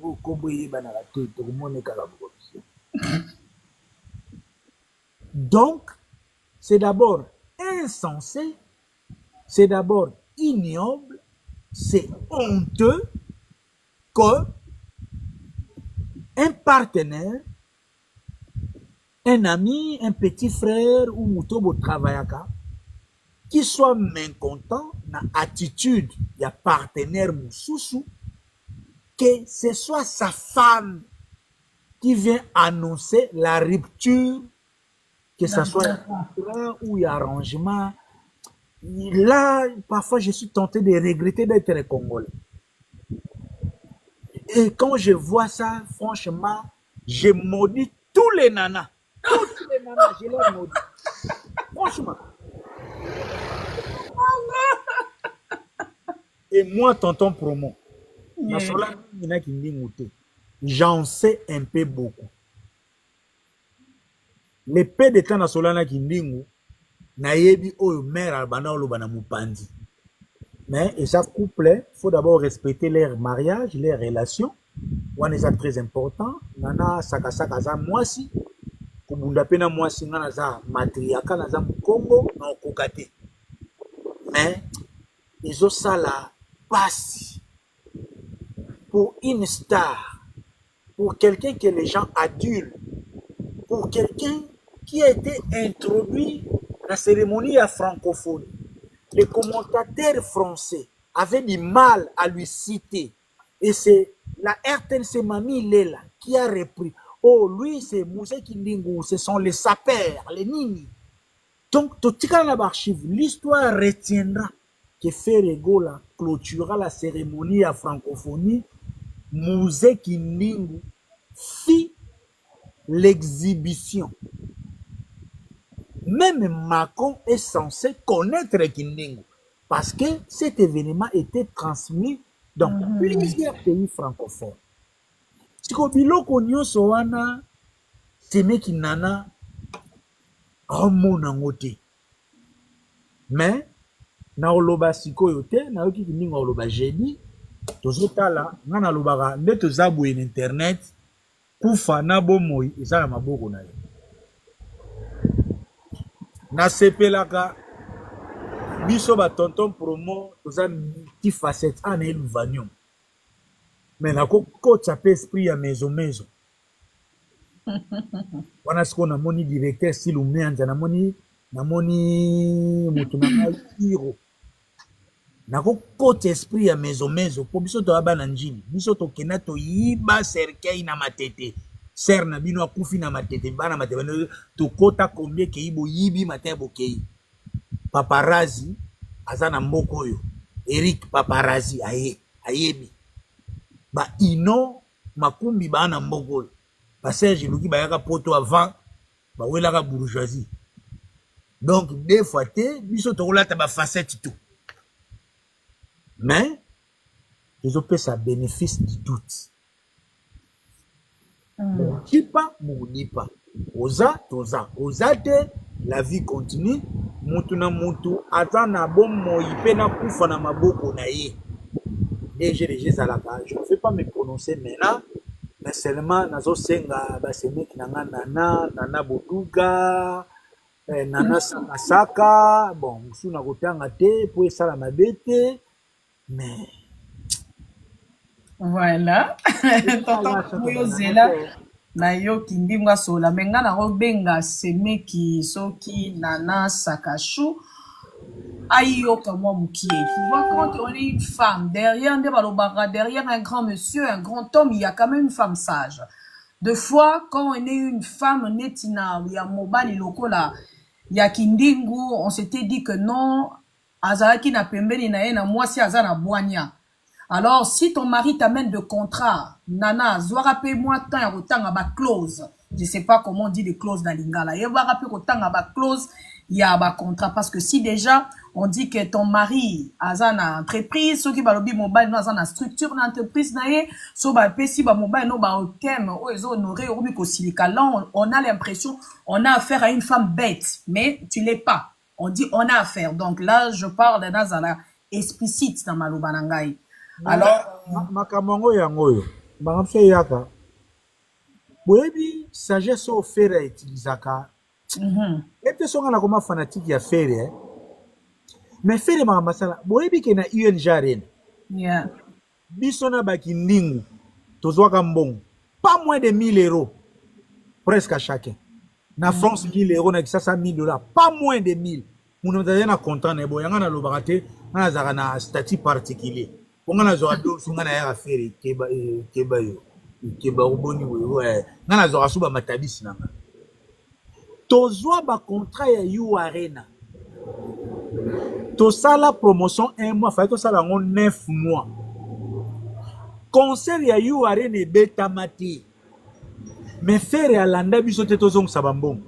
Donc, c'est d'abord insensé, c'est d'abord ignoble, c'est honteux que un partenaire, un ami, un petit frère ou mutobo travaillaka qui soit mécontent na attitude ya partenaire mususu, que ce soit sa femme qui vient annoncer la rupture, que ce soit un contrat ou un arrangement. Là, parfois, je suis tenté de regretter d'être un Congolais. Et quand je vois ça, franchement, je maudis tous les nanas. Tous les nanas, je les maudis. Franchement. Et moi, tonton Promo, j'en sais un peu beaucoup. Les peu de temps na solana kindingu, na yebi oyo mère albana olobana mupandi. Mais et ça couple, il faut d'abord respecter leur mariage, leurs relations. Wana c'est très important. Nana sakasaka za mwasi, kubunda pena mwasi ngana za matriaka na za mukongo na okokate. Mais ils ont ça là passe pour une star, pour quelqu'un que les gens adulent, pour quelqu'un qui a été introduit à la cérémonie à francophonie. Les commentateurs français avaient du mal à lui citer. Et c'est la RTNC Mami Lela qui a repris. Oh, lui, c'est Moussé Kindingu, ce sont les sapeurs, les nini. Donc, tout l'archive, l'histoire retiendra que Ferregola clôturera la cérémonie à francophonie. Moussé Kindingu fit l'exhibition. Même Macron est censé connaître Kindingu parce que cet événement était transmis dans plusieurs pays francophones. Si vous biloko nyonso wana semeki nana omona ngote. Mais na oloba sikoyo te na yoki Kindingu oloba jeudi tozotala ngana lobaka nde tozabu en internet kufa na bomoi ezala maboko na yo. Na sepelaka biso ba tonton Promo toza multifacette ana eluvanium. Mais na kokotsa pe esprit ya mezo. Wana siko na moni directeur Silumianza na moni mutu na mairo. Na kokotsa esprit ya mezo po biso to abana njini. Biso to kena to yiba cercueil na matete. Ser na bino akufi na matete bana matete to kota combien ke ibo yibi matebo ke. Paparazzi azana mboko yo. Eric Paparazzi ayebi. Ba ino makumbi bana mboko yo. Ba Serge Luki bayaka poto avant ba welaka bourgeoisie. Donc des fois te biso to kolata ba facette tout. Mais ils ont fait ça bénéfice du doute. Mounipa. Oza, la vie continue. Mutu na mutu, atana bomo ipena kufa na maboko na ye. Je ne vais pas me prononcer maintenant, mais seulement nazo senga basemek nanga nana boduga, nana sakasaka, bon, musu na kopianga te, po esala mabete, mais voilà. Na yo Kindingu sola menga na robenga semeki soki nana sakashu ayo comme mukie. Tu vois quand on est une femme derrière un grand monsieur, un grand homme, il y a quand même une femme sage. Deux fois quand on est une femme netina ya mobali lokola ya Kindingu, on s'était dit que non azalaki na pembeni na ye na mwasi azana bwanya. Alors, si ton mari t'amène de contrat, nana, zoara paye-moi tant et autant à ba clause. Je sais pas comment on dit les clauses dans l'ingala. Et zoara paye autant à ba clause, il y a ba contrat. Parce que si déjà, on dit que ton mari a une entreprise, ceux qui va lobby mobile, nous avons une structure d'entreprise, so ba pesi ba mobile, no ba au thème, oh, ils ont honoré, au silica. Là, on a l'impression, on a affaire à une femme bête. Mais tu l'es pas. On dit, on a affaire. Donc là, je parle d'un azala explicite dans ma lobanangai. Alors, makamango yangoyo bangamse yaka boyebi sagesse au faire à utilisaka et te songa na koma fanatique ya faire mais faire makambasala boyebi ke na UNG arena yeah. bisona bakindingu tozwaka mbongo pas moins de 1000 € presque à chacun na France 1000 € na kisasa $1000 pas moins de 1000 muna mtazana content na boyanga na lobakate na zaka na statut particulier ngana zo ado ngana ya affaire keba yo keba uboni we ngana zo asuba matabisi nanga tozwa ba contrat ya U Arena to sala promotion 1 mois fa to sala ngo 9 mois concert ya U Arena e beta mati mais faire ya landa biso te tozong sabambom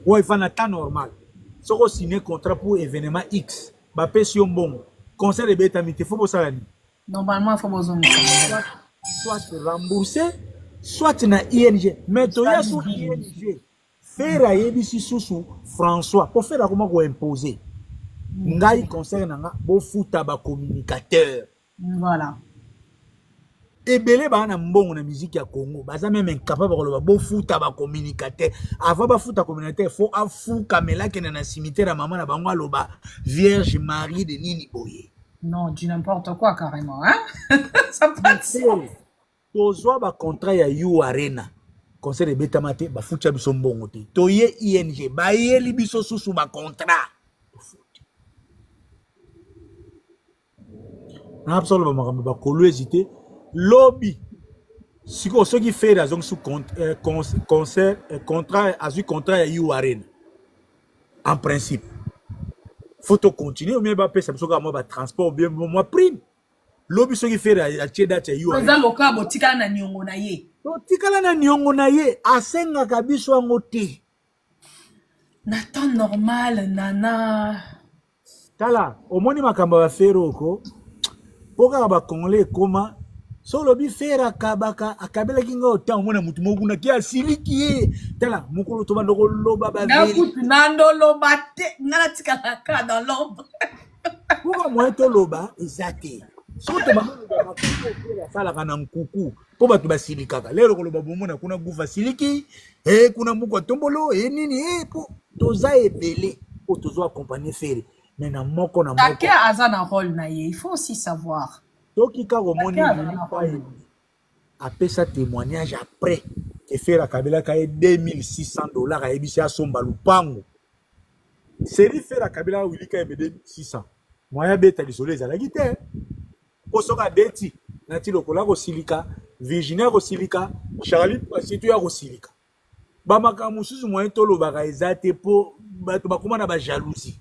ouais fa na temps normal soko signer contrat pour événement X ba pesi mbongo conseil de bétamité, il faut que ça. Normalement, il faut que soit remboursé, soit na ING. Mais tu as sur ING. Faire à Yébissi sous François. Pour faire comment vous imposer. Ngai conseil nanga, bo futa ba communicateur. Voilà. Et belé ba na mbongo na musique ya Congo. Baza même incapable de bo futa ba communicateur. Avant ba futa communicateur, faut afu kamela ke na cimetière maman na bango loba Vierge Marie de Nini Boye. Non, du n'importe quoi carrément, hein? Ça passe. Tozwa ba contrat ya U Arena. Conseil de Betamate ba futa biso mbongo te. Toye ING ba yeli biso susu ba contrat. Na absolument makambo ba kolo hésiter. Lobby, si ceux qui fait la zone sous concert, contrat, azu contrat à You Arena. En principe, faut continuer, mais pas ça, parce que moi, transport, bien, moi, prime. Lobby, ceux qui fait la tchèdate à You Arena. Vous avez le tika na nyongo na ye. Tika na nyongo na ye, asenga kabiso angote. Nathan normal, nana. Tala, au moins, ma kamba faire oko. Pourquoi ba congolais comment? So lobi fera kabaka akabela kinga ota mona mutu mokuna ki asiliki tala mokolo to bandoko loba ba na kutu nando loba te ngala tika na ka dans l'ombre pour moi to loba ezate so to ba fera sala kana nkuku po batu basilika lero ko loba bomona kuna gufa siliki kuna muko tombolo nini po toza ebele po tozo accompagner fere mais na moko na moko take azana rôle na ye il faut aussi savoir. Toki ka romoni après sa témoignage après que faire la Kabila kaye $2600 à ebisi a somba lupango série faire la Kabila wili kaye $2600 moya beta désolé za la guitare posoka beti nati lokola ko silika Virginia ko silika Charlie Pasitu ya ko silika ba makamususu moyen tolo ba ezate po bato bakoma na ba jalousie